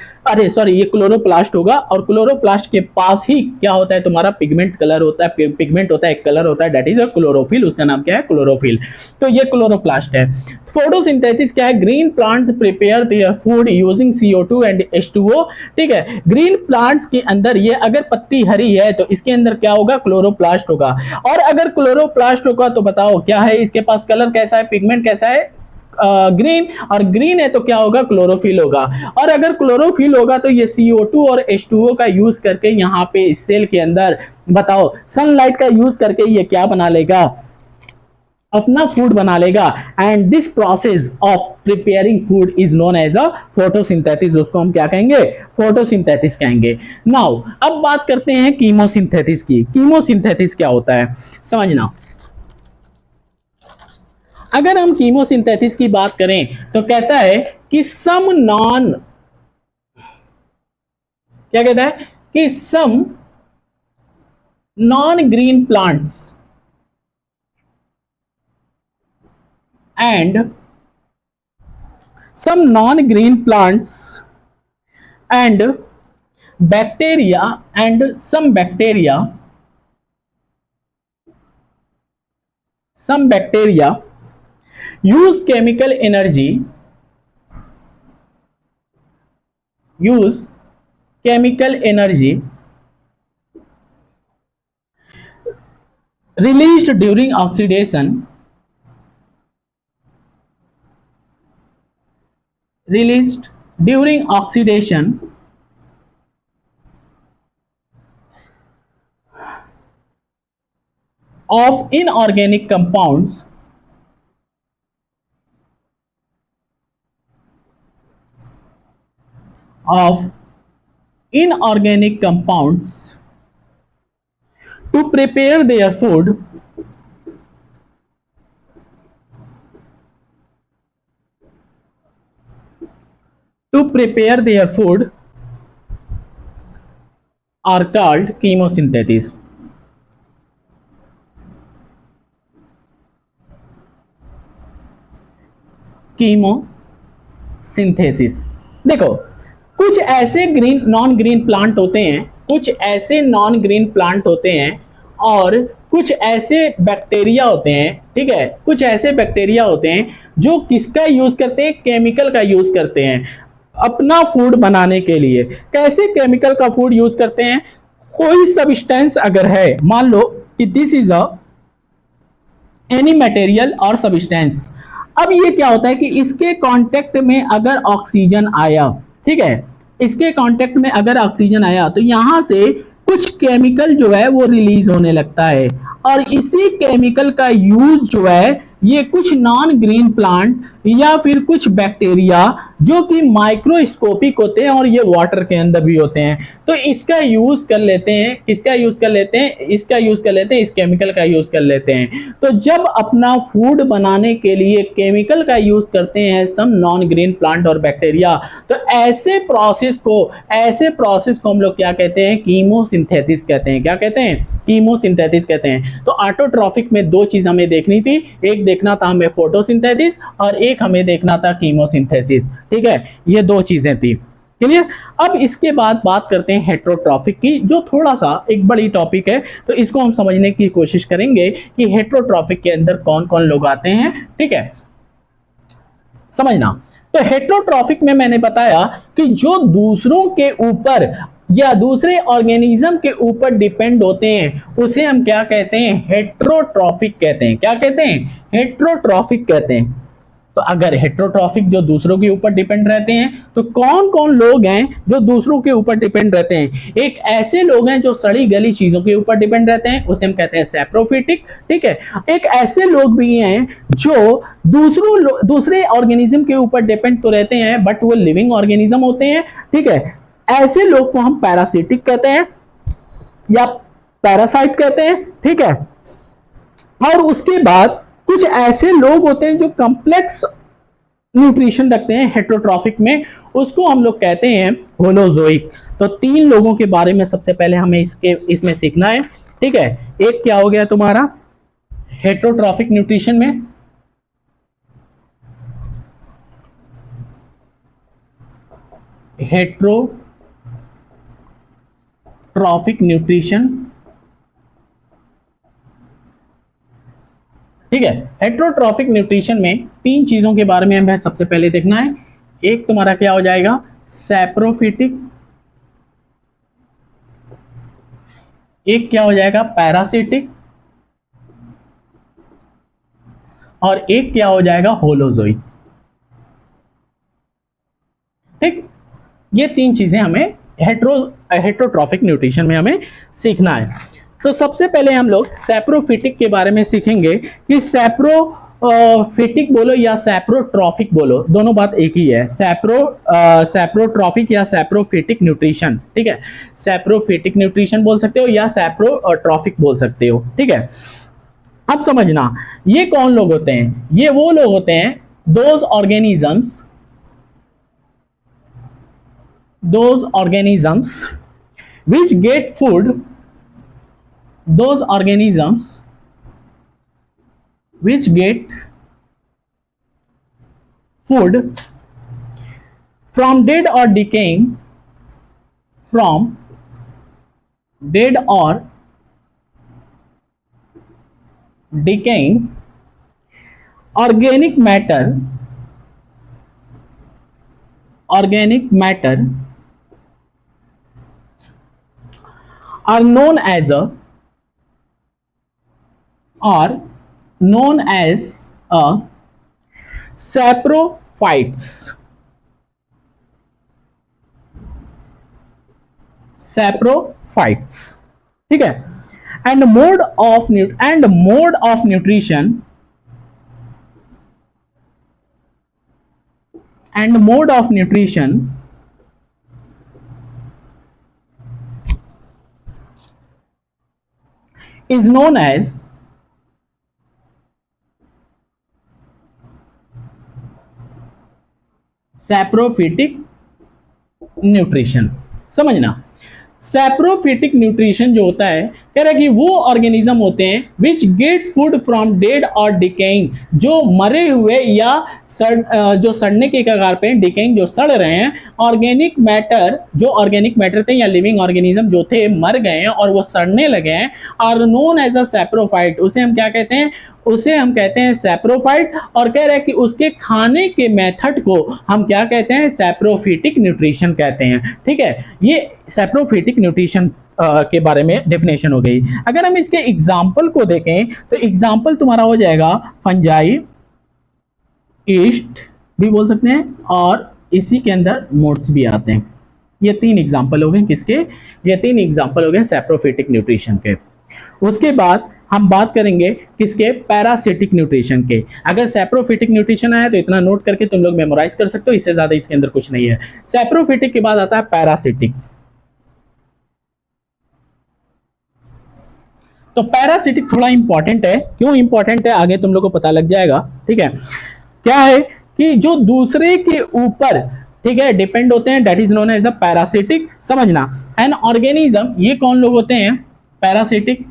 ये क्लोरोप्लास्ट होगा, और क्लोरोप्लास्ट के पास ही क्या होता है तुम्हारा पिगमेंट कलर होता है, पिगमेंट होता है, एक कलर होता है, दैट इज अ क्लोरोफिल, उसका नाम क्या है, क्लोरोफिल। तो ये क्लोरोप्लास्ट है। फोटोसिंथेसिस क्या है, green plants prepare their food using CO2 and H2O। ठीक है, ग्रीन प्लांट्स के अंदर ये अगर पत्ती हरी है तो इसके अंदर क्या होगा, क्लोरोप्लास्ट होगा, और अगर क्लोरोप्लास्ट होगा तो बताओ क्या है, इसके पास कलर कैसा है, पिगमेंट कैसा है, ग्रीन, और ग्रीन है तो क्या होगा, क्लोरोफिल होगा। और अगर क्लोरोफिल होगा तो ये CO2 और H2O का यूज करके यहाँ पे इस सेल के अंदर बताओ सनलाइट का यूज करके ये क्या बना लेगा, अपना फूड बना लेगा। And this process of preparing food is known as a photosynthesis, उसको हम क्या कहेंगे, फोटोसिंथेसिस कहेंगे। नाउ अब बात करते हैं कीमोसिंथेसिस की। कीमोसिंथेसिस क्या होता है समझना। अगर हम कीमोसिंथेसिस की बात करें तो कहता है कि सम नॉन, क्या कहता है कि some non green plants and some non-green plants and bacteria and some bacteria use chemical energy released during oxidation of inorganic compounds to prepare their food are called chemosynthesis। Chemosynthesis देखो, कुछ ऐसे non green plant होते हैं और कुछ ऐसे bacteria होते हैं, ठीक है, कुछ ऐसे बैक्टीरिया होते हैं जो किसका यूज करते हैं, केमिकल का यूज करते हैं अपना फूड बनाने के लिए। कैसे केमिकल का फूड यूज करते हैं, कोई सब्सटेंस अगर है, मान लो कि this is a any material और सब्सटेंस, अब ये क्या होता है कि इसके कांटेक्ट में अगर ऑक्सीजन आया, ठीक है, इसके कांटेक्ट में अगर ऑक्सीजन आया तो यहां से कुछ केमिकल जो है वो रिलीज होने लगता है, और इसी केमिकल का यूज जो है ये कुछ नॉन ग्रीन प्लांट या फिर कुछ बैक्टीरिया जो कि माइक्रोस्कोपिक होते हैं और ये वाटर के अंदर भी होते हैं, तो इसका यूज कर लेते हैं, इस केमिकल का यूज कर लेते हैं। तो जब अपना फूड बनाने के लिए केमिकल का यूज करते हैं सम नॉन ग्रीन प्लांट और बैक्टीरिया, तो ऐसे प्रोसेस को हम लोग क्या कहते हैं, कीमोसिंथेसिस कहते हैं। क्या कहते हैं, कीमोसिंथेसिस कहते हैं। तो ऑटोट्रॉफिक में दो चीज हमें देखनी थी, एक देखना था हमें फोटोसिंथेसिस और एक हमें देखना था कीमोसिंथेसिस, ठीक है, ये दो चीजें थी, क्लियर। अब इसके बाद बात करते हैं हेट्रोट्रॉफिक की, जो थोड़ा सा एक बड़ी टॉपिक है, तो इसको हम समझने की कोशिश करेंगे कि हेट्रोट्रॉफिक के अंदर कौन कौन लोग आते हैं, ठीक है, समझना। तो हेट्रोट्रॉफिक में मैंने बताया कि जो दूसरों के ऊपर या दूसरे ऑर्गेनिज्म के ऊपर डिपेंड होते हैं उसे हम क्या कहते हैं, हेट्रोट्रॉफिक कहते हैं। क्या कहते हैं, हेट्रोट्रॉफिक कहते हैं। तो अगर हेट्रोट्रॉफिक जो दूसरों के ऊपर डिपेंड रहते हैं, तो कौन कौन लोग हैं जो दूसरों के ऊपर डिपेंड रहते हैं। एक ऐसे लोग हैं जो सड़ी गली चीजों के ऊपर डिपेंड रहते हैं, उसे हम कहते हैं सैप्रोफिटिक, ठीक है। एक ऐसे लोग भी हैं जो दूसरे ऑर्गेनिज्म के ऊपर डिपेंड तो रहते हैं बट वो लिविंग ऑर्गेनिज्म होते हैं, ठीक है। ऐसे लोग को हम पैरासिटिक कहते हैं या पैरासाइट कहते हैं, ठीक है। और उसके बाद कुछ ऐसे लोग होते हैं जो कॉम्प्लेक्स न्यूट्रिशन रखते हैं हेट्रोट्रॉफिक में, उसको हम लोग कहते हैं होलोजोइक। तो तीन लोगों के बारे में सबसे पहले हमें इसमें सीखना है, ठीक है। एक क्या हो गया तुम्हारा, हेट्रोट्रॉफिक न्यूट्रिशन में हेट्रोट्रॉफिक न्यूट्रिशन, ठीक है। हेट्रोट्रॉफिक न्यूट्रिशन में तीन चीजों के बारे में हमें सबसे पहले देखना है। एक तुम्हारा क्या हो जाएगा, सैप्रोफिटिक, एक क्या हो जाएगा पैरासिटिक, और एक क्या हो जाएगा होलोजोइक। ठीक, ये तीन चीजें हमें हेट्रोट्रॉफिक न्यूट्रिशन में हमें सीखना है। तो सबसे पहले हम लोग सैप्रोफिटिक के बारे में सीखेंगे कि सैप्रोफिटिक बोलो या सैप्रोट्रॉफिक बोलो, दोनों बात एक ही है। सैप्रोट्रॉफिक या सैप्रोफिटिक न्यूट्रिशन, ठीक है। सैप्रोफिटिक न्यूट्रिशन बोल सकते हो या सैप्रोट्रॉफिक बोल सकते हो, ठीक है। अब समझना, ये कौन लोग होते हैं, ये वो लोग होते हैं those organisms which get food, those organisms which get food from dead or decaying organic matter are known as saprophytes. ठीक है। and mode of nutrition is known as saprophytic nutrition. समझना, सैप्रोफिटिक न्यूट्रिशन जो होता है, कह रहा है कि वो ऑर्गेनिज्म होते हैं which get food from dead और डिकेइंग, जो मरे हुए या जो सड़ने के कगार पे, डिकेइंग जो सड़ रहे हैं, ऑर्गेनिक मैटर, जो ऑर्गेनिक मैटर थे या लिविंग ऑर्गेनिज्म जो थे मर गए हैं और वो सड़ने लगे हैं, are known as a saprophyte. उसे हम क्या कहते हैं, उसे हम कहते हैं सैप्रोफाइट। और कह रहे हैं कि उसके खाने के मेथड को हम क्या कहते हैं, सैप्रोफिटिक न्यूट्रिशन कहते हैं, ठीक है। ये सैप्रोफिटिक न्यूट्रिशन के बारे में डेफिनेशन हो गई। अगर हम इसके एग्जाम्पल को देखें तो एग्जाम्पल तुम्हारा हो जाएगा फंजाई, ईस्ट भी बोल सकते हैं, और इसी के अंदर मोड्स भी आते हैं। ये तीन एग्जाम्पल हो गए किसके, ये तीन एग्जाम्पल हो गए सैप्रोफिटिक न्यूट्रिशन के। उसके बाद हम बात करेंगे किसके, पैरासिटिक न्यूट्रिशन के। अगर सैप्रोफिटिक न्यूट्रिशन आया तो इतना नोट करके तुम लोग मेमोराइज कर सकते हो, इससे ज्यादा इसके अंदर कुछ नहीं है। सैप्रोफिटिक के बाद आता है पैरासिटिक। तो पैरासिटिक थोड़ा इंपॉर्टेंट है, क्यों इंपॉर्टेंट है आगे तुम लोग को पता लग जाएगा, ठीक है। क्या है कि जो दूसरे के ऊपर, ठीक है, डिपेंड होते हैं, that is known as a parasitic. समझना, एन ऑर्गेनिज्म, ये कौन लोग होते हैं parasitic,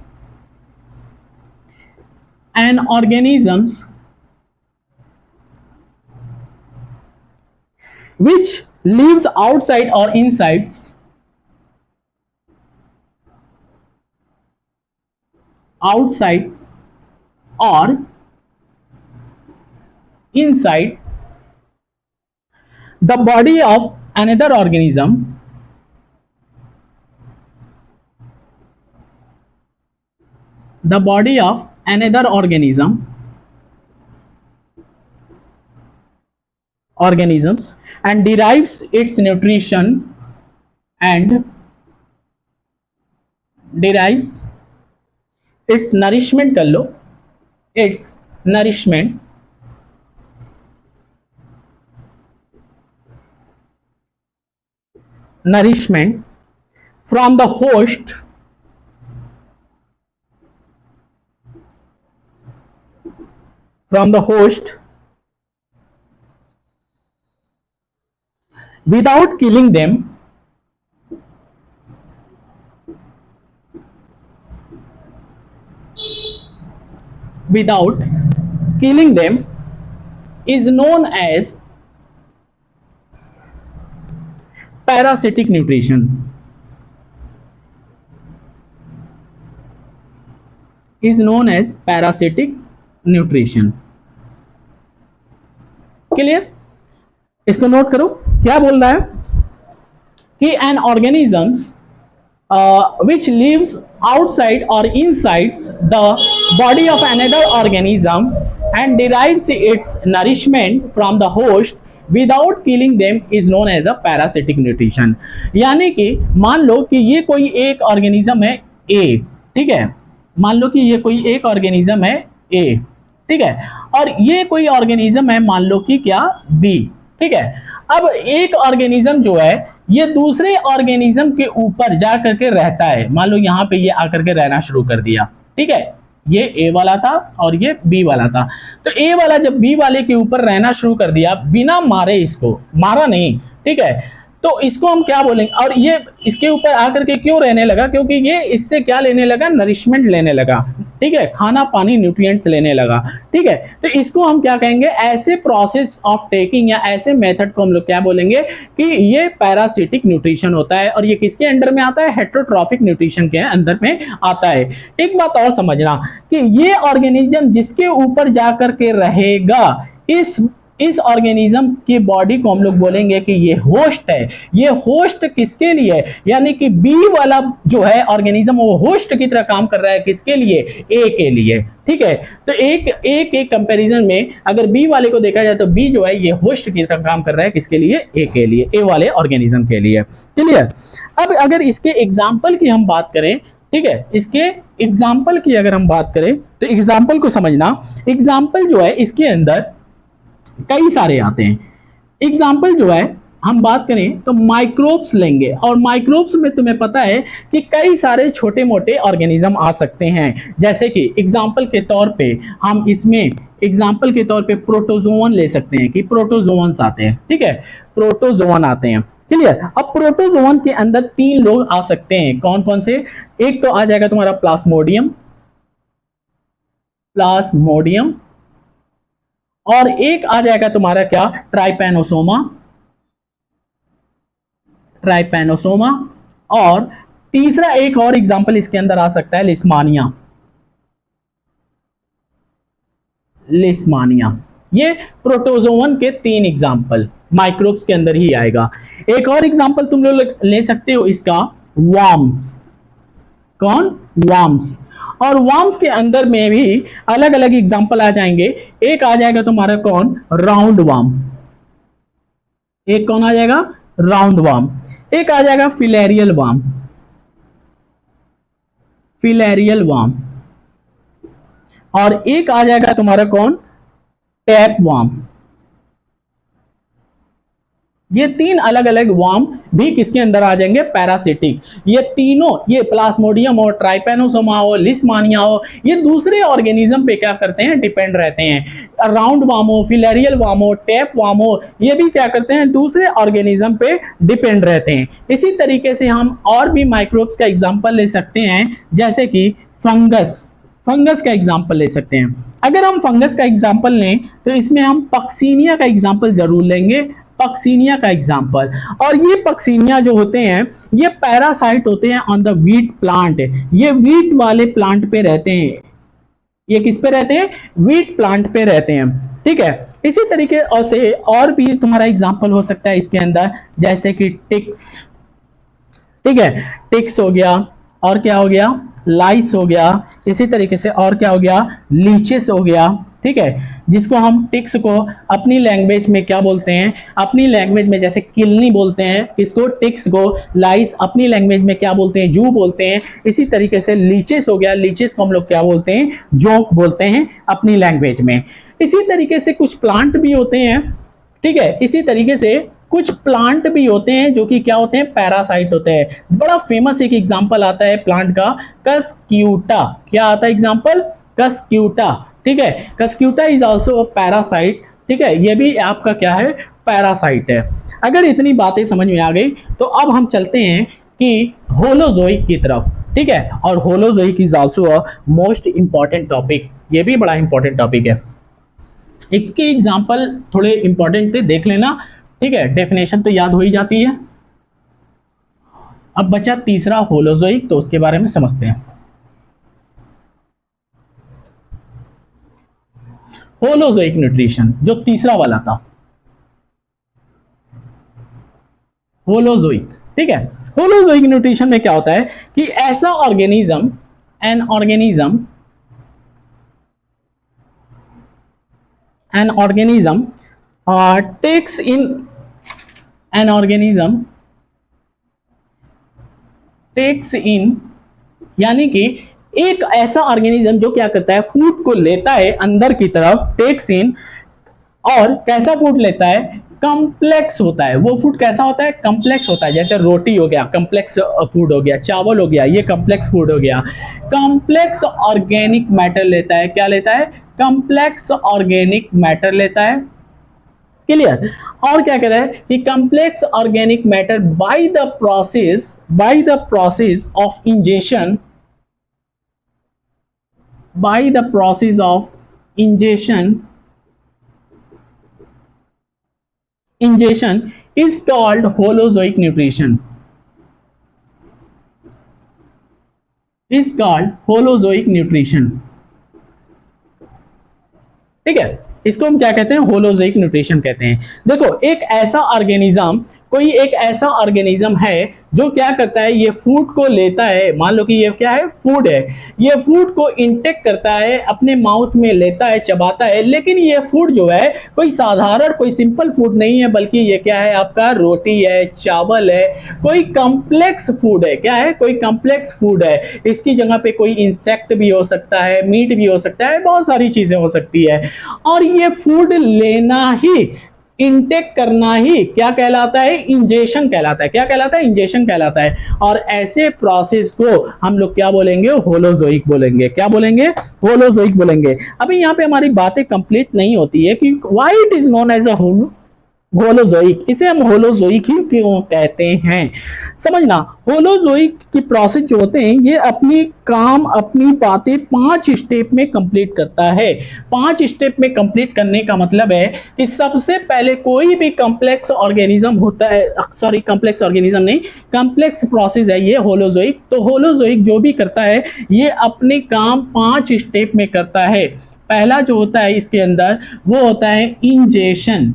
an organisms which lives outside or inside or inside the body of another organism, the body of another organisms and derives its nutrition and derives its nourishment कर लो, its nourishment from the host without killing them without killing them is known as parasitic nutrition. Is known as parasitic nutrition. Clear? इसको note करो, क्या बोल रहा है कि N organisms which lives outside or inside the body of another organism and derives its nourishment from the host without killing them is known as a parasitic nutrition. यानी कि मान लो कि ये कोई एक ऑर्गेनिज्म है ए, ठीक है, मान लो कि ये कोई एक ऑर्गेनिज्म है ए, ठीक है, और ये कोई ऑर्गेनिज्म है मान लो कि क्या बी, ठीक है। अब एक ऑर्गेनिज्म जो है ये दूसरे ऑर्गेनिज्म के ऊपर जा करके रहता है, मान लो यहाँ पे ये आकर के रहना शुरू कर दिया, ठीक है, ये ए वाला था और ये बी वाला था, तो ए वाला जब बी वाले के ऊपर रहना शुरू कर दिया बिना मारे, इसको मारा नहीं, ठीक है, तो इसको हम क्या बोलेंगे, और ये इसके ऊपर आकर के क्यों रहने लगा, क्योंकि ये इससे क्या लेने लगा, नरिशमेंट लेने लगा, ठीक है, खाना पानी न्यूट्रिएंट्स लेने लगा, ठीक है, तो इसको हम क्या कहेंगे, ऐसे प्रोसेस ऑफ टेकिंग या ऐसे मेथड को हम लोग क्या बोलेंगे कि ये पैरासिटिक न्यूट्रिशन होता है, और ये किसके अंडर में आता है, हेटेरोट्रॉफिक न्यूट्रिशन के अंदर में आता है। एक बात और समझना कि ये ऑर्गेनिज्म जिसके ऊपर जाकर के रहेगा, इस ऑर्गेनिज्म की बॉडी को हम लोग बोलेंगे कि ये होस्ट है। ये होस्ट किसके लिए, यानी कि बी वाला जो है ऑर्गेनिज्म वो होस्ट की तरह काम कर रहा है, किसके लिए, ए के लिए, ठीक है। तो एक कंपैरिजन में अगर बी वाले को देखा जाए तो बी जो है ये होस्ट की तरह काम कर रहा है, किसके लिए, ए के लिए, ए वाले ऑर्गेनिज्म के लिए, क्लियर। अब अगर इसके एग्जाम्पल की हम बात करें, ठीक है, इसके एग्जाम्पल की अगर हम बात करें तो एग्जाम्पल को समझना, एग्जाम्पल जो है इसके अंदर कई सारे आते हैं। एग्जाम्पल जो है हम बात करें तो माइक्रोब्स लेंगे, और माइक्रोब्स में तुम्हें पता है कि कई सारे छोटे मोटे ऑर्गेनिज्म आ सकते हैं, जैसे कि एग्जाम्पल के तौर पे हम इसमें एग्जाम्पल के तौर पे प्रोटोजोवन ले सकते हैं कि प्रोटोजोवंस आते हैं, ठीक है, प्रोटोजोवन आते हैं, क्लियर। अब प्रोटोजोवन के अंदर 3 लोग आ सकते हैं, कौन कौन से, एक तो आ जाएगा तुम्हारा प्लाज्मोडियम, और एक आ जाएगा तुम्हारा क्या, ट्राइपैनोसोमा, और तीसरा एक और एग्जांपल इसके अंदर आ सकता है लिस्मानिया। ये प्रोटोजोवन के 3 एग्जांपल माइक्रोब्स के अंदर ही आएगा। एक और एग्जांपल तुम लोग ले सकते हो इसका, वर्म्स, वर्म्स, और वर्म्स के अंदर में भी अलग अलग एग्जांपल आ जाएंगे। एक आ जाएगा तुम्हारा कौन, राउंड वर्म, एक कौन आ जाएगा, राउंड वर्म, एक आ जाएगा फिलेरियल वर्म, और एक आ जाएगा तुम्हारा कौन, टैप वर्म। ये 3 अलग अलग वर्म भी किसके अंदर आ जाएंगे, पैरासिटिक। ये तीनों, ये प्लाज्मोडियम हो, ट्राइपैनोसोमा हो, लिस्मानिया हो, ये दूसरे ऑर्गेनिज्म पे क्या करते हैं, डिपेंड रहते हैं। राउंड वर्म हो, फिलेरियल वर्म हो, टैप वर्म हो, ये भी क्या करते हैं, दूसरे ऑर्गेनिज्म पे डिपेंड रहते हैं। इसी तरीके से हम और भी माइक्रोब्स का एग्जाम्पल ले सकते हैं, जैसे कि फंगस का एग्जाम्पल ले सकते हैं। अगर हम फंगस का एग्जाम्पल लें तो इसमें हम पक्सीनिया का एग्जाम्पल जरूर लेंगे, पक्सीनिया का एग्जाम्पल। और ये पक्सीनिया जो होते हैं ये पैरासाइट होते हैं ऑन द वीट प्लांट, ये वीट वाले प्लांट पे रहते हैं। ये किस पे रहते हैं, वीट प्लांट पे रहते हैं, ठीक है। इसी तरीके से और भी तुम्हारा एग्जाम्पल हो सकता है इसके अंदर, जैसे कि टिक्स, ठीक है, टिक्स हो गया, और क्या हो गया, लाइस हो गया। इसी तरीके से और क्या हो गया, लीचेस हो गया, ठीक है, जिसको हम टिक्स को अपनी लैंग्वेज में क्या बोलते हैं, अपनी लैंग्वेज में जैसे किलनी बोलते हैं इसको, टिक्स को, लाइस अपनी लैंग्वेज में क्या बोलते हैं, जू बोलते हैं। इसी तरीके से लीचेस हो गया, लीचेस को हम लोग क्या बोलते हैं, जोंक बोलते हैं अपनी लैंग्वेज में। इसी तरीके से कुछ प्लांट भी होते हैं, ठीक है, इसी तरीके से कुछ प्लांट भी होते हैं जो कि क्या होते हैं, पैरासाइट होते हैं। बड़ा फेमस एक एग्जांपल आता है प्लांट का, कस्क्यूटा। क्या आता है एग्जांपल, कस्क्यूटा, ठीक है, Cuscuta is also a parasite, ठीक है, ये भी आपका क्या है, पैरासाइट है। अगर इतनी बातें समझ में आ गई तो अब हम चलते हैं कि होलोजोइक की तरफ, ठीक है। और holozoic is also a most important topic, ये भी बड़ा इंपॉर्टेंट टॉपिक है। इसके एग्जांपल थोड़े इंपॉर्टेंट थे, देख लेना, ठीक है। डेफिनेशन तो याद हो ही जाती है। अब बचा तीसरा होलोजोइक, तो उसके बारे में समझते हैं। होलोजोइक न्यूट्रिशन जो तीसरा वाला था, होलोजोइक, ठीक है। होलोजोइक न्यूट्रिशन में क्या होता है कि ऐसा organism, an organism takes in an organism takes in, यानी कि एक ऐसा ऑर्गेनिज्म जो क्या करता है, फूड को लेता है अंदर की तरफ, टेक्स इन, और कैसा फूड लेता है, कॉम्प्लेक्स होता है। वो फूड कैसा होता है, कॉम्प्लेक्स होता है। जैसे रोटी हो गया, कॉम्प्लेक्स फूड हो गया, चावल हो गया, ये कॉम्प्लेक्स फूड हो गया। कॉम्प्लेक्स ऑर्गेनिक मैटर लेता है, क्या लेता है, कॉम्प्लेक्स ऑर्गेनिक मैटर लेता है, क्लियर। और क्या कह रहा है कि complex organic matter by the process of ingestion, by the process of ingestion is called holozoic nutrition, is called holozoic nutrition, ठीक है। इसको हम क्या कहते हैं, होलोजोइक न्यूट्रिशन कहते हैं। देखो एक ऐसा ऑर्गेनिज्म, कोई एक ऐसा ऑर्गेनिज्म है जो क्या करता है, ये फूड को लेता है, मान लो कि ये क्या है, फूड है, ये फूड को इंटेक करता है, अपने माउथ में लेता है, चबाता है, लेकिन ये फूड जो है कोई साधारण, कोई सिंपल फूड नहीं है, बल्कि ये क्या है, आपका रोटी है, चावल है, कोई कॉम्प्लेक्स फूड है। क्या है, कोई कॉम्प्लेक्स फूड है। इसकी जगह पे कोई इंसेक्ट भी हो सकता है, मीट भी हो सकता है, बहुत सारी चीजें हो सकती है। और ये फूड लेना ही, इनटेक करना ही क्या कहलाता है, इंजेशन कहलाता है। क्या कहलाता है, इंजेशन कहलाता है। और ऐसे प्रोसेस को हम लोग क्या बोलेंगे, होलोजोइक बोलेंगे। क्या बोलेंगे, होलोजोइक बोलेंगे। अभी यहाँ पे हमारी बातें कंप्लीट नहीं होती है कि why it is known as a holozoic, इसे हम होलोजोइक ही क्यों कहते हैं। समझना, होलोजोइक की प्रोसेस जो होते हैं, ये अपनी काम, अपनी बातें 5 स्टेप में कंप्लीट करता है। 5 स्टेप में कंप्लीट करने का मतलब है कि सबसे पहले कोई भी कॉम्प्लेक्स ऑर्गेनिज्म होता है, सॉरी कॉम्प्लेक्स ऑर्गेनिज्म नहीं, कॉम्प्लेक्स प्रोसेस है ये होलोजोइक। तो होलोजोइक जो भी करता है, ये अपने काम 5 स्टेप में करता है। पहला जो होता है इसके अंदर, वो होता है इंजेशन।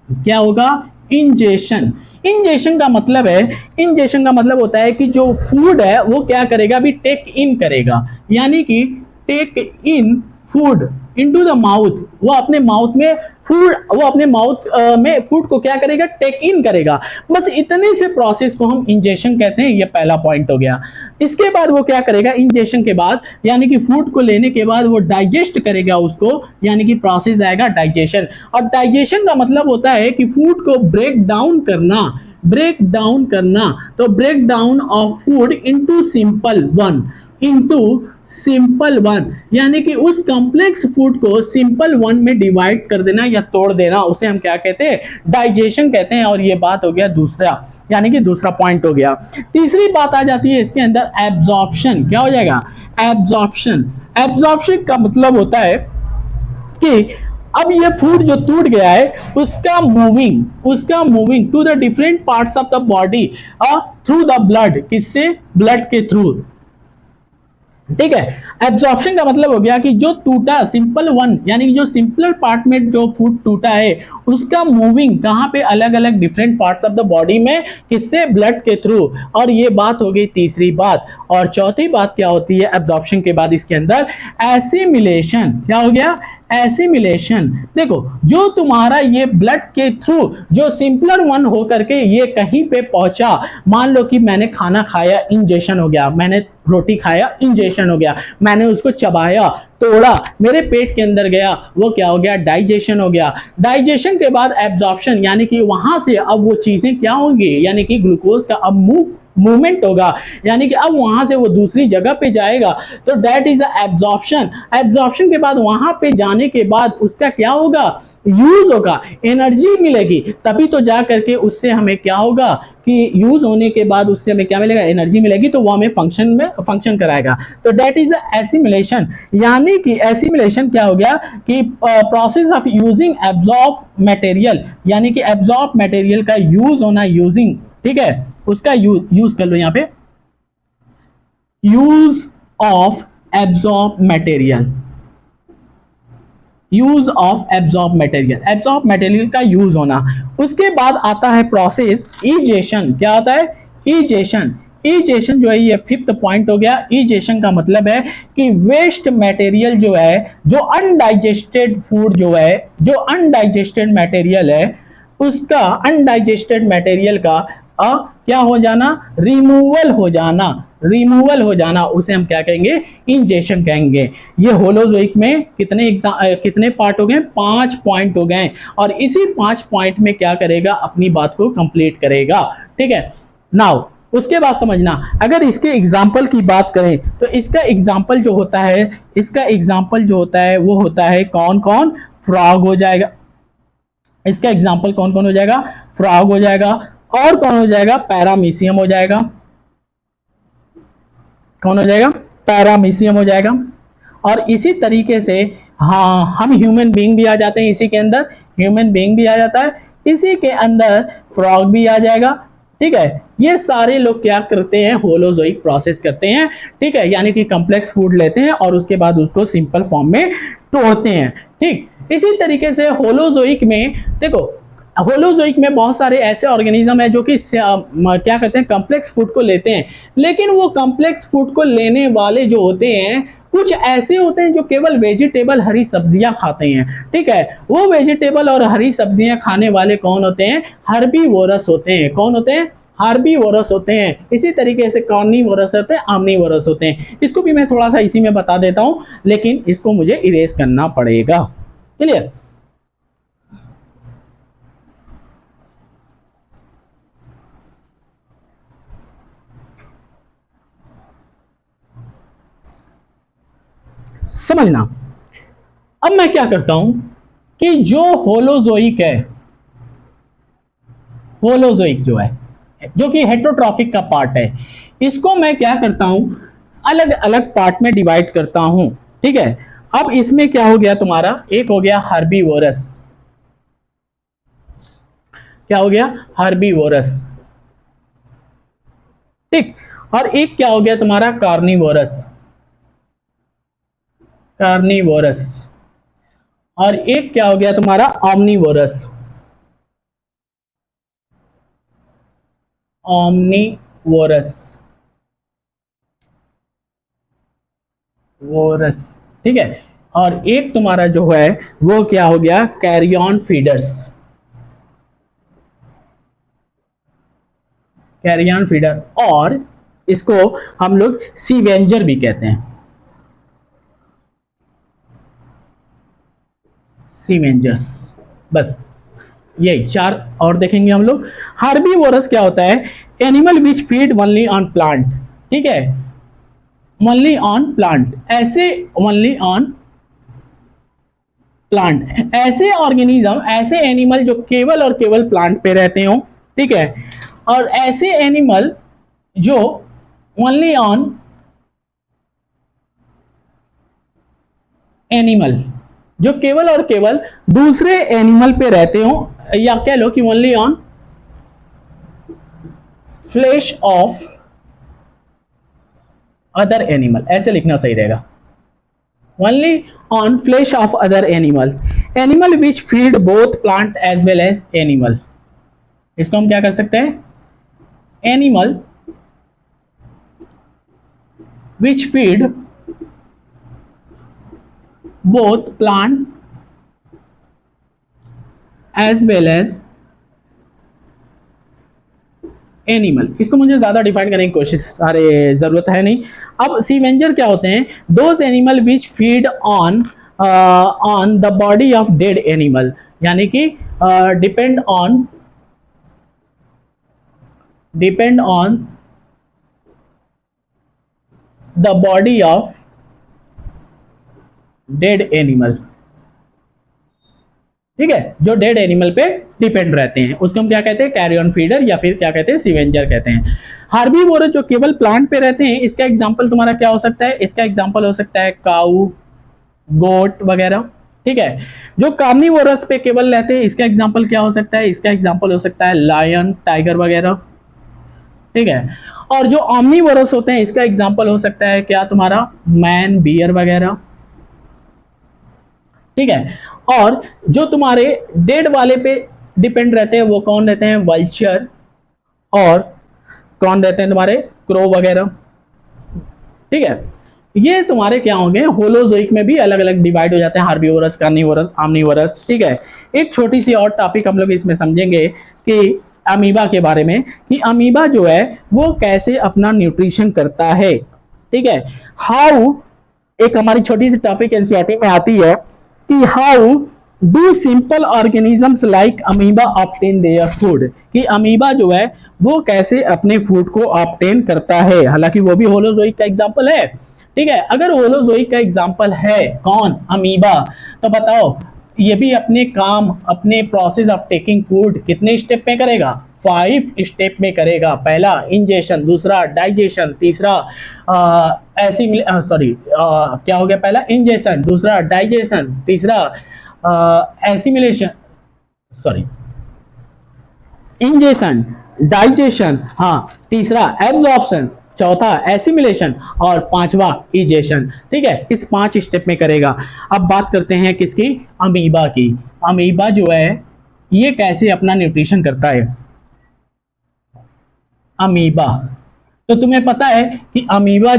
क्या होगा, इंजेशन। इंजेशन का मतलब है, इंजेशन का मतलब होता है कि जो फूड है वो क्या करेगा, अभी टेक इन करेगा, यानी कि take in food into the mouth, वो अपने माउथ में फूड, वो अपने माउथ में फूड को क्या करेगा, टेक इन करेगा। बस इतने से प्रोसेस को हम इंजेशन कहते हैं। ये पहला पॉइंट हो गया। इसके बाद वो क्या करेगा, इंजेशन के बाद, यानी कि फूड को लेने के बाद वो डाइजेस्ट करेगा उसको, यानी कि प्रोसेस आएगा डाइजेशन। और डाइजेशन का मतलब होता है कि फूड को ब्रेक डाउन करना, ब्रेक डाउन करना। तो break down of food into simple one, into simple one, यानी कि उस कॉम्प्लेक्स फूड को सिंपल वन में डिवाइड कर देना या तोड़ देना, उसे हम क्या कहते हैं, डाइजेशन कहते हैं। और ये बात हो गया दूसरा, यानी कि दूसरा पॉइंट हो गया। तीसरी बात आ जाती है इसके अंदर, एब्जॉर्प्शन। क्या हो जाएगा, एब्जॉर्प्शन। एब्जॉर्प्शन का मतलब होता है कि अब ये फूड जो टूट गया है, उसका moving to the different parts of the body through the blood, किससे, ब्लड के थ्रू, ठीक है। एब्जॉर्प्शन का मतलब हो गया कि जो टूटा सिंपल वन, यानी कि जो सिंपलर पार्ट में जो फूड टूटा है, उसका मूविंग कहां पे, अलग अलग different parts of the body में, किससे, ब्लड के थ्रू। और ये बात हो गई तीसरी बात। और चौथी बात क्या होती है एब्जॉर्प्शन के बाद इसके अंदर, एसिमिलेशन। क्या हो गया, एसिमिलेशन। देखो जो तुम्हारा ये ब्लड के थ्रू जो सिंपलर वन हो करके ये कहीं पे पहुंचा, मान लो कि मैंने खाना खाया, इंजेशन हो गया, मैंने रोटी खाया, इंजेशन हो गया, मैंने उसको चबाया, तोड़ा, मेरे पेट के अंदर गया, वो क्या हो गया, डाइजेशन हो गया। डाइजेशन के बाद एब्जॉर्प्शन, यानी कि वहां से अब वो चीजें क्या होंगी, यानी कि ग्लूकोज का अब मूवमेंट होगा, यानी कि अब वहां से वो दूसरी जगह पे जाएगा, तो दैट इज एब्जॉर्प्शन। एब्जॉर्प्शन के बाद वहां पे जाने के बाद उसका क्या होगा, यूज होगा, एनर्जी मिलेगी, तभी तो जा करके उससे हमें क्या होगा कि यूज होने के बाद उससे हमें क्या मिलेगा, एनर्जी मिलेगी, तो वो हमें फंक्शन कराएगा। तो दैट इज एसिमिलेशन। यानी कि एसिमिलेशन क्या हो गया कि process of using absorb material, यानी कि एब्जॉर्ब मटेरियल का यूज होना, यूजिंग, ठीक है, उसका यूज कर लो यहाँ पे, use of absorb material, use of absorb material, absorb material का यूज होना। उसके बाद आता है प्रोसेस ईजेशन। क्या आता है, ईजेशन। ईजेशन जो है ये फिफ्थ पॉइंट हो गया। ईजेशन का मतलब है कि वेस्ट मटेरियल जो है, जो अनडाइजेस्टेड फूड जो है, जो अनडाइजेस्टेड मटेरियल है, उसका अनडाइजेस्टेड मटेरियल का क्या हो जाना, रिमूवल हो जाना, रिमूवल हो जाना, उसे हम क्या कहेंगे, इंजेक्शन कहेंगे। ये होलोजोइक में कितने पार्ट हो गए, 5 पॉइंट हो गए, और इसी 5 पॉइंट में क्या करेगा, अपनी बात को कंप्लीट करेगा। ठीक है, नाउ उसके बाद समझना, अगर इसके एग्जाम्पल की बात करें तो इसका एग्जाम्पल जो होता है, इसका एग्जाम्पल जो होता है वो होता है कौन कौन, फ्रॉग हो जाएगा, इसका एग्जाम्पल कौन कौन हो जाएगा, फ्रॉग हो जाएगा, और कौन हो जाएगा, पैरामीशियम हो जाएगा, कौन हो जाएगा, पैरामीशियम हो जाएगा। और इसी तरीके से हाँ, हम ह्यूमन बीइंग भी आ जाते हैं इसी के अंदर, ह्यूमन बीइंग भी आ जाता है इसी के अंदर, फ्रॉग भी आ जाएगा। ठीक है, ये सारे लोग क्या करते हैं, होलोजोइक प्रोसेस करते हैं। ठीक है, यानी कि कॉम्प्लेक्स फूड लेते हैं और उसके बाद उसको सिंपल फॉर्म में तोड़ते हैं। ठीक, इसी तरीके से होलोजोइक में देखो, होलोजोइक में बहुत सारे ऐसे ऑर्गेनिज्म है जो कि क्या करते हैं, कॉम्प्लेक्स फूड को लेते हैं, लेकिन वो कॉम्प्लेक्स फूड को लेने वाले जो होते हैं, कुछ ऐसे होते हैं जो केवल वेजिटेबल, हरी सब्जियां खाते हैं। ठीक है, वो वेजिटेबल और हरी सब्जियां खाने वाले कौन होते हैं, हर्बीवोरस होते हैं। कौन होते हैं, हार्बीवोरस होते हैं। इसी तरीके से कार्निवोरस होते हैं, आम्नीवोरस होते हैं। इसको भी मैं थोड़ा सा इसी में बता देता हूं, लेकिन इसको मुझे इरेज करना पड़ेगा। क्लियर, समझना। अब मैं क्या करता हूं कि जो होलोजोइक है, होलोजोइक जो है, जो कि हेटेरोट्रॉफिक का पार्ट है, इसको मैं क्या करता हूं, अलग अलग पार्ट में डिवाइड करता हूं। ठीक है, अब इसमें क्या हो गया तुम्हारा, एक हो गया हर्बीवोरस, क्या हो गया, हर्बीवोरस। ठीक, और एक क्या हो गया तुम्हारा, कार्निवोरस, कार्निवोरस, और एक क्या हो गया तुम्हारा, ऑमनीवोरस, ऑमनीवोरस, वोरस। ठीक है, और एक तुम्हारा जो है वो क्या हो गया, कैरियन फीडर्स, कैरियन फीडर, और इसको हम लोग सीवेंजर भी कहते हैं, सीवेंजर्स। बस ये 4 और देखेंगे हम लोग। हार्बीवोरस क्या होता है, animal which feed only on plant. ठीक है, ओनली ऑन प्लांट, ऐसे ओनली ऑन प्लांट, ऐसे ऑर्गेनिज्म, ऐसे एनिमल जो केवल और केवल प्लांट पे रहते हो। ठीक है, और ऐसे एनिमल जो ओनली ऑन एनिमल, जो केवल और केवल दूसरे एनिमल पे रहते हो, या कह लो कि only on flesh of other animal, ऐसे लिखना सही रहेगा, only on flesh of other animal, animal which feed both plant as well as animal. इसको हम क्या कर सकते हैं, animal which feed both plant as well as animal. इसको मुझे ज्यादा डिफाइन करने की कोशिश, अरे जरूरत है नहीं। अब सीवेंजर क्या होते हैं, those animal which feed on on the body of dead animal, यानी कि depend on the body of dead animal, ठीक है, जो डेड एनिमल पे डिपेंड रहते हैं उसको हम क्या कहते हैं, कैरियन फीडर या फिर क्या कहते हैं, सिवेंजर कहते हैं। हार्बीवोरस जो केवल प्लांट पे रहते हैं, इसका एग्जांपल तुम्हारा क्या हो सकता है, इसका एग्जांपल हो सकता है काऊ, गोट वगैरह। ठीक है, जो कार्निवोरस पे केवल रहते हैं, इसका एग्जांपल क्या हो सकता है, इसका एग्जांपल हो सकता है लायन, टाइगर वगैरह। ठीक है, और जो ऑमनीवोरस होते हैं, इसका एग्जांपल हो सकता है क्या तुम्हारा, मैन, बियर वगैरह। ठीक है, और जो तुम्हारे डेड वाले पे डिपेंड रहते हैं वो कौन रहते हैं, वल्चर, और कौन रहते हैं तुम्हारे, क्रो वगैरह। ठीक है, ये तुम्हारे क्या होंगे, होलोजोइक में भी अलग अलग डिवाइड हो जाते हैं, हार्बीवोरस, कार्निवोरस, ऑमनीवोरस। ठीक है, एक छोटी सी और टॉपिक हम लोग इसमें समझेंगे कि अमीबा के बारे में, कि अमीबा जो है वो कैसे अपना न्यूट्रिशन करता है। ठीक है, हाउ, एक हमारी छोटी सी टॉपिक एनसीईआरटी में आती है कि how do simple organisms like amoeba obtain their food, कि अमीबा जो है वो कैसे अपने फूड को ऑब्टेन करता है, हालांकि वो भी होलोजोइक का एग्जांपल है। ठीक है, अगर होलोजोइक का एग्जांपल है कौन, अमीबा, तो बताओ ये भी अपने काम, अपने प्रोसेस ऑफ टेकिंग फूड कितने स्टेप में करेगा, 5 स्टेप में करेगा। पहला इंजेशन, दूसरा डाइजेशन, तीसरा क्या हो गया, पहला इंजेशन, दूसरा डाइजेशन, तीसरा एसिमिलेशन, सॉरी इंजेशन, डाइजेशन, हाँ, तीसरा एब्जॉर्प्शन, चौथा एसिमिलेशन, और पांचवा इजेशन। ठीक है, इस 5 स्टेप में करेगा। अब बात करते हैं किसकी, अमीबा की। अमीबा जो है ये कैसे अपना न्यूट्रिशन करता है, अमीबा। तो तुम्हें पता है कि अमीबा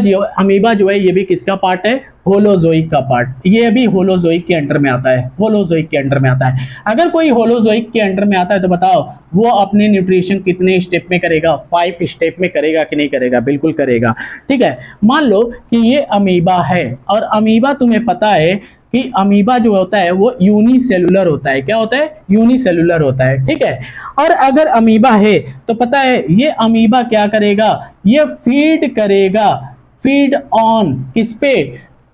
जो है ये भी किसका पार्ट है, होलोजोइक का पार्ट। ये भी होलोजोइक के अंडर में आता है, होलोजोइक के अंडर में आता है। अगर कोई होलोजोइक के अंडर में आता है तो बताओ वो अपने न्यूट्रिशन कितने स्टेप में करेगा, 5 स्टेप में करेगा कि नहीं करेगा, बिल्कुल करेगा। ठीक है, मान लो कि ये अमीबा है, और अमीबा तुम्हें पता है कि अमीबा जो होता है वो यूनिसेलुलर होता है। क्या होता है, यूनिसेलुलर होता है। ठीक है, और अगर अमीबा है तो पता है ये अमीबा क्या करेगा, ये फीड करेगा, फीड ऑन किस पे,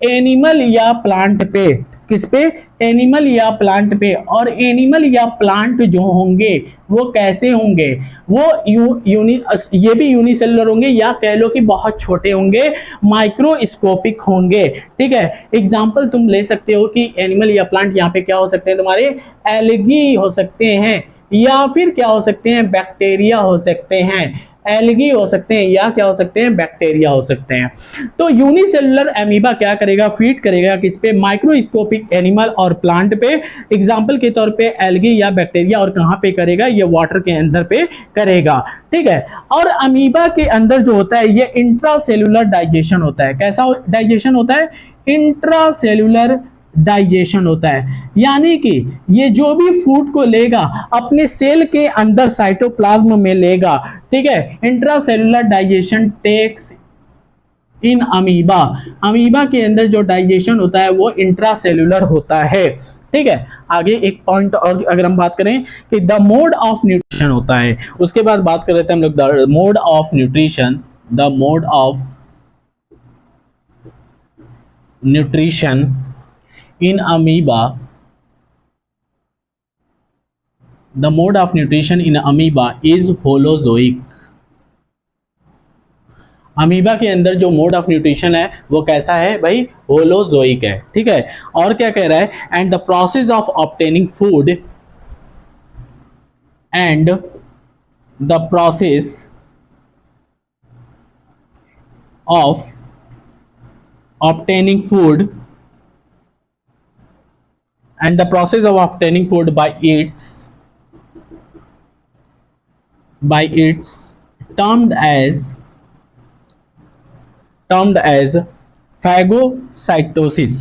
एनिमल या प्लांट पे, किस पे, एनिमल या प्लांट पे। और एनिमल या प्लांट जो होंगे वो कैसे होंगे, वो ये भी यूनिसेलुलर होंगे, या कह लो कि बहुत छोटे होंगे, माइक्रोस्कोपिक होंगे। ठीक है, एग्जांपल तुम ले सकते हो कि एनिमल या प्लांट यहाँ पे क्या हो सकते हैं तुम्हारे, एल्गी हो सकते हैं, या फिर क्या हो सकते हैं, बैक्टीरिया हो सकते हैं, एल्गी हो सकते हैं, या क्या हो सकते हैं, बैक्टीरिया हो सकते हैं। तो यूनिसेलुलर अमीबा क्या करेगा, फीड करेगा किस पे, माइक्रोस्कोपिक एनिमल और प्लांट पे, एग्जांपल के तौर पे एल्गी या बैक्टीरिया। और कहां पे करेगा, ये वाटर के अंदर पे करेगा। ठीक है, और अमीबा के अंदर जो होता है ये इंट्रासेलुलर डाइजेशन होता है। कैसा डाइजेशन होता है, इंट्रासेलुलर डाइजेशन होता है, यानी कि ये जो भी फूड को लेगा अपने सेल के अंदर साइटोप्लाज्म में लेगा। ठीक है, intracellular digestion takes in amoeba, amoeba के अंदर जो डाइजेशन होता है वो इंट्रासेलुलर होता है। ठीक है, आगे एक पॉइंट और अगर हम बात करें कि द मोड ऑफ न्यूट्रिशन होता है, उसके बाद बात कर लेते हैं हम लोग the mode of nutrition, the mode of nutrition in amoeba. The mode of nutrition in amoeba is holozoic. Amoeba के अंदर जो मोड ऑफ न्यूट्रिशन है वो कैसा है भाई, होलोजोइक है। ठीक है, और क्या कह रहा है, and the process of obtaining food, and the process of obtaining food, and the process of obtaining food by its termed as phagocytosis,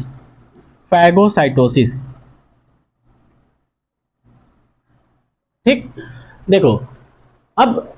ठीक, देखो अब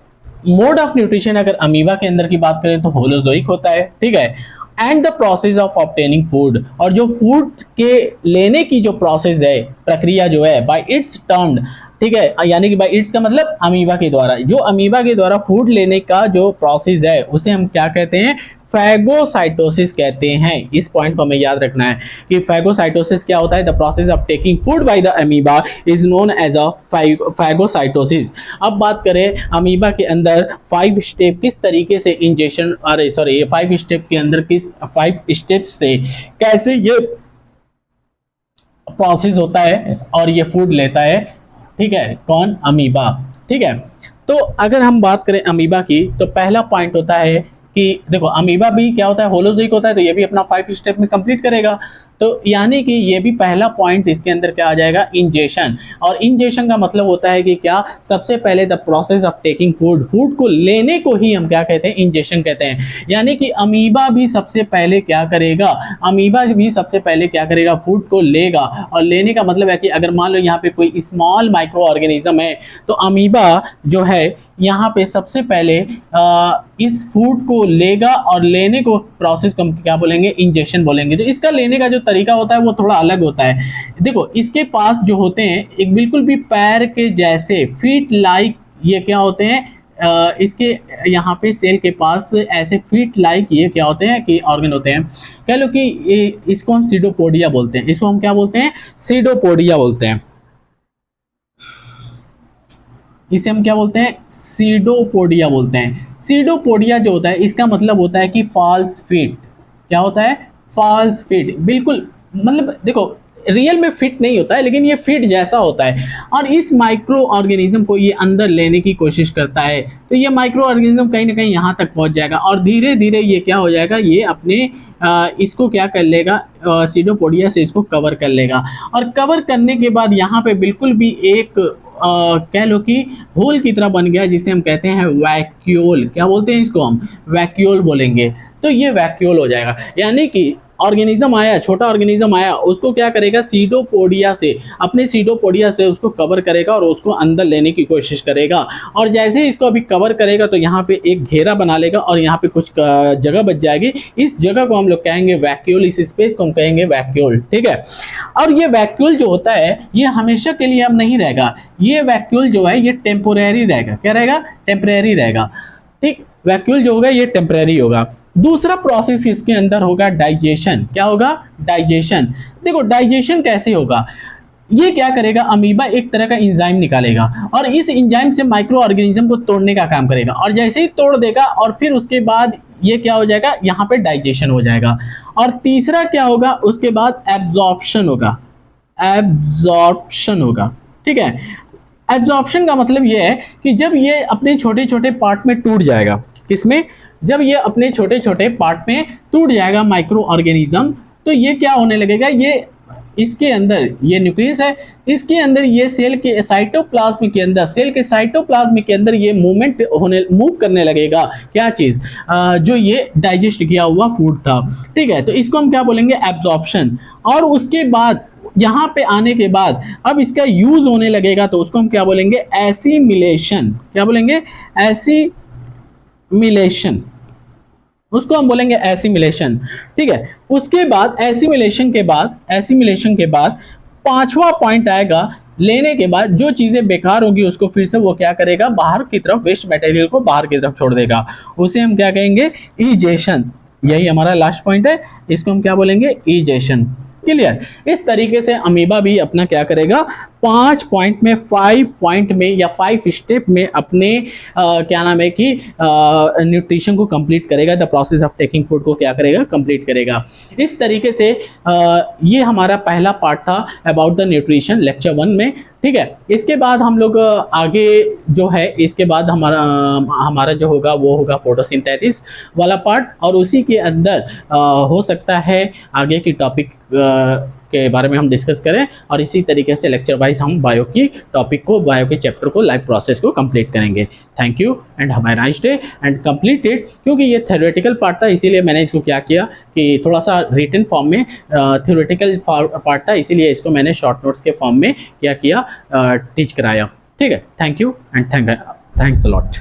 मोड ऑफ न्यूट्रिशन अगर अमीबा के अंदर की बात करें तो होलोजोइक होता है। ठीक है, and the process of obtaining food, और जो फूड के लेने की जो प्रोसेस है, प्रक्रिया जो है, बाय इट्स टर्म्ड। ठीक है, यानी कि बाय इट्स का मतलब अमीबा के द्वारा, जो अमीबा के द्वारा फूड लेने का जो प्रोसेस है उसे हम क्या कहते हैं, फैगोसाइटोसिस कहते हैं। इस पॉइंट को हमें याद रखना है कि फैगोसाइटोसिस क्या होता है। The process of taking food by the amoeba is known as a phagocytosis. अब बात करें अमीबा के अंदर 5 स्टेप किस तरीके से इंजेक्शन, अरे सॉरी, 5 स्टेप के अंदर किस 5 स्टेप से कैसे ये प्रोसेस होता है और ये फूड लेता है। ठीक है, कौन? अमीबा। ठीक है, तो अगर हम बात करें अमीबा की तो पहला पॉइंट होता है कि देखो अमीबा भी क्या होता है, होलोजोइक होता है, तो ये भी अपना 5 स्टेप में कंप्लीट करेगा। तो यानी कि ये भी पहला पॉइंट इसके अंदर क्या आ जाएगा, इंजेक्शन। और इंजेक्शन का मतलब होता है कि क्या, सबसे पहले the process of taking food, food को लेने को ही हम क्या कहते हैं, इंजेक्शन कहते हैं। यानी कि अमीबा भी सबसे पहले क्या करेगा, अमीबा भी सबसे पहले क्या करेगा, फूड को लेगा। और लेने का मतलब है कि अगर मान लो यहाँ पे कोई स्मॉल माइक्रो ऑर्गेनिज्म है तो अमीबा जो है यहाँ पे सबसे पहले इस फूड को लेगा और लेने को प्रोसेस को हम क्या बोलेंगे, इंजेक्शन बोलेंगे। तो इसका लेने का जो तरीका होता है वो थोड़ा अलग होता है। देखो इसके पास जो होते हैं एक बिल्कुल भी पैर के जैसे फीट लाइक, ये क्या होते हैं, इसके यहाँ पे सेल के पास ऐसे फीट लाइक ये क्या होते हैं कि ऑर्गन होते हैं। कह लो कि इसको हम सीडोपोडिया बोलते हैं। इसको हम क्या बोलते हैं, सीडोपोडिया बोलते हैं। इसे हम क्या बोलते हैं, सीडोपोडिया बोलते हैं। सीडोपोडिया जो होता है इसका मतलब होता है कि फॉल्स फिट। क्या होता है, फॉल्स फिट। बिल्कुल मतलब देखो रियल में फिट नहीं होता है लेकिन ये फिट जैसा होता है। और इस माइक्रो ऑर्गेनिज्म को ये अंदर लेने की कोशिश करता है। तो ये माइक्रो ऑर्गेनिज्म कहीं ना कहीं यहाँ तक पहुँच जाएगा और धीरे धीरे ये क्या हो जाएगा, ये अपने इसको क्या कर लेगा, सीडोपोडिया से इसको कवर कर लेगा। और कवर करने के बाद यहाँ पे बिल्कुल भी एक कह लो कि होल की तरह बन गया जिसे हम कहते हैं वैक्यूल। क्या बोलते हैं इसको, हम वैक्यूल बोलेंगे। तो ये वैक्यूल हो जाएगा। यानी कि ऑर्गेनिज्म आया, छोटा ऑर्गेनिज्म आया, उसको क्या करेगा, सीडोपोडिया से, अपने सीडोपोडिया से उसको कवर करेगा और उसको अंदर लेने की कोशिश करेगा। और जैसे ही इसको अभी कवर करेगा तो यहाँ पे एक घेरा बना लेगा और यहाँ पे कुछ जगह बच जाएगी। इस जगह को हम लोग कहेंगे वैक्यूल, इस स्पेस को हम कहेंगे वैक्यूल। ठीक है, और ये वैक्यूल जो होता है ये हमेशा के लिए अब नहीं रहेगा। ये वैक्यूल जो है ये टेम्पोरेरी रहेगा। क्या रहेगा, टेम्परेरी रहेगा। ठीक, वैक्यूल जो होगा ये टेम्परेरी होगा। दूसरा प्रोसेस इसके अंदर होगा डाइजेशन। क्या होगा, डाइजेशन। देखो डाइजेशन कैसे होगा, ये क्या करेगा, अमीबा एक तरह का एंजाइम निकालेगा और इस एंजाइम से माइक्रो ऑर्गेनिज्म को तोड़ने का काम करेगा। और जैसे ही तोड़ देगा और फिर उसके बाद ये क्या हो जाएगा, यहाँ पे डाइजेशन हो जाएगा। और तीसरा क्या होगा, उसके बाद एब्जॉर्प्शन होगा। एब्जॉर्प्शन होगा। ठीक है, एब्जॉर्प्शन का मतलब ये है कि जब ये अपने छोटे छोटे पार्ट में टूट जाएगा, किसमें, जब ये अपने छोटे छोटे पार्ट में टूट जाएगा माइक्रो ऑर्गेनिज्म, तो ये क्या होने लगेगा, ये इसके अंदर ये न्यूक्लियस है, इसके अंदर ये सेल के साइटोप्लाज्म के अंदर, सेल के साइटोप्लाज्म के अंदर ये मूव करने लगेगा। क्या चीज, जो ये डाइजेस्ट किया हुआ फूड था। ठीक है, तो इसको हम क्या बोलेंगे, एब्जॉर्प्शन। और उसके बाद यहाँ पे आने के बाद अब इसका यूज होने लगेगा तो उसको हम क्या बोलेंगे, एसिमिलेशन। क्या बोलेंगे, एसिमिलेशन, उसको हम बोलेंगे एसिमिलेशन। ठीक है, उसके बाद एसिमिलेशन के बाद पांचवा पॉइंट आएगा, लेने के बाद जो चीजें बेकार होगी उसको फिर से वो क्या करेगा, बाहर की तरफ, वेस्ट मटेरियल को बाहर की तरफ छोड़ देगा। उसे हम क्या कहेंगे, ईजेशन। यही हमारा लास्ट पॉइंट है, इसको हम क्या बोलेंगे, ईजेशन। क्लियर। इस तरीके से अमीबा भी अपना क्या करेगा, 5 पॉइंट में, 5 पॉइंट में या 5 स्टेप में अपने क्या नाम है कि न्यूट्रिशन को कंप्लीट करेगा। The process of taking food को क्या करेगा, कंप्लीट करेगा। इस तरीके से ये हमारा पहला पार्ट था अबाउट द न्यूट्रिशन, लेक्चर 1 में। ठीक है, इसके बाद हम लोग आगे जो है, इसके बाद हमारा जो होगा वो होगा फोटोसिंथेसिस वाला पार्ट। और उसी के अंदर हो सकता है आगे की टॉपिक के बारे में हम डिस्कस करें। और इसी तरीके से लेक्चर वाइज हम बायो की टॉपिक को, बायो के चैप्टर को, लाइफ प्रोसेस को कंप्लीट करेंगे। Thank you and have a nice day and complete it. क्योंकि ये थ्योरेटिकल पार्ट था इसीलिए मैंने इसको क्या किया कि थोड़ा सा रिटन फॉर्म में, थ्योरेटिकल पार्ट था इसीलिए इसको मैंने शॉर्ट नोट्स के फॉर्म में क्या किया, टीच कराया। ठीक है, thank you and thanks a lot.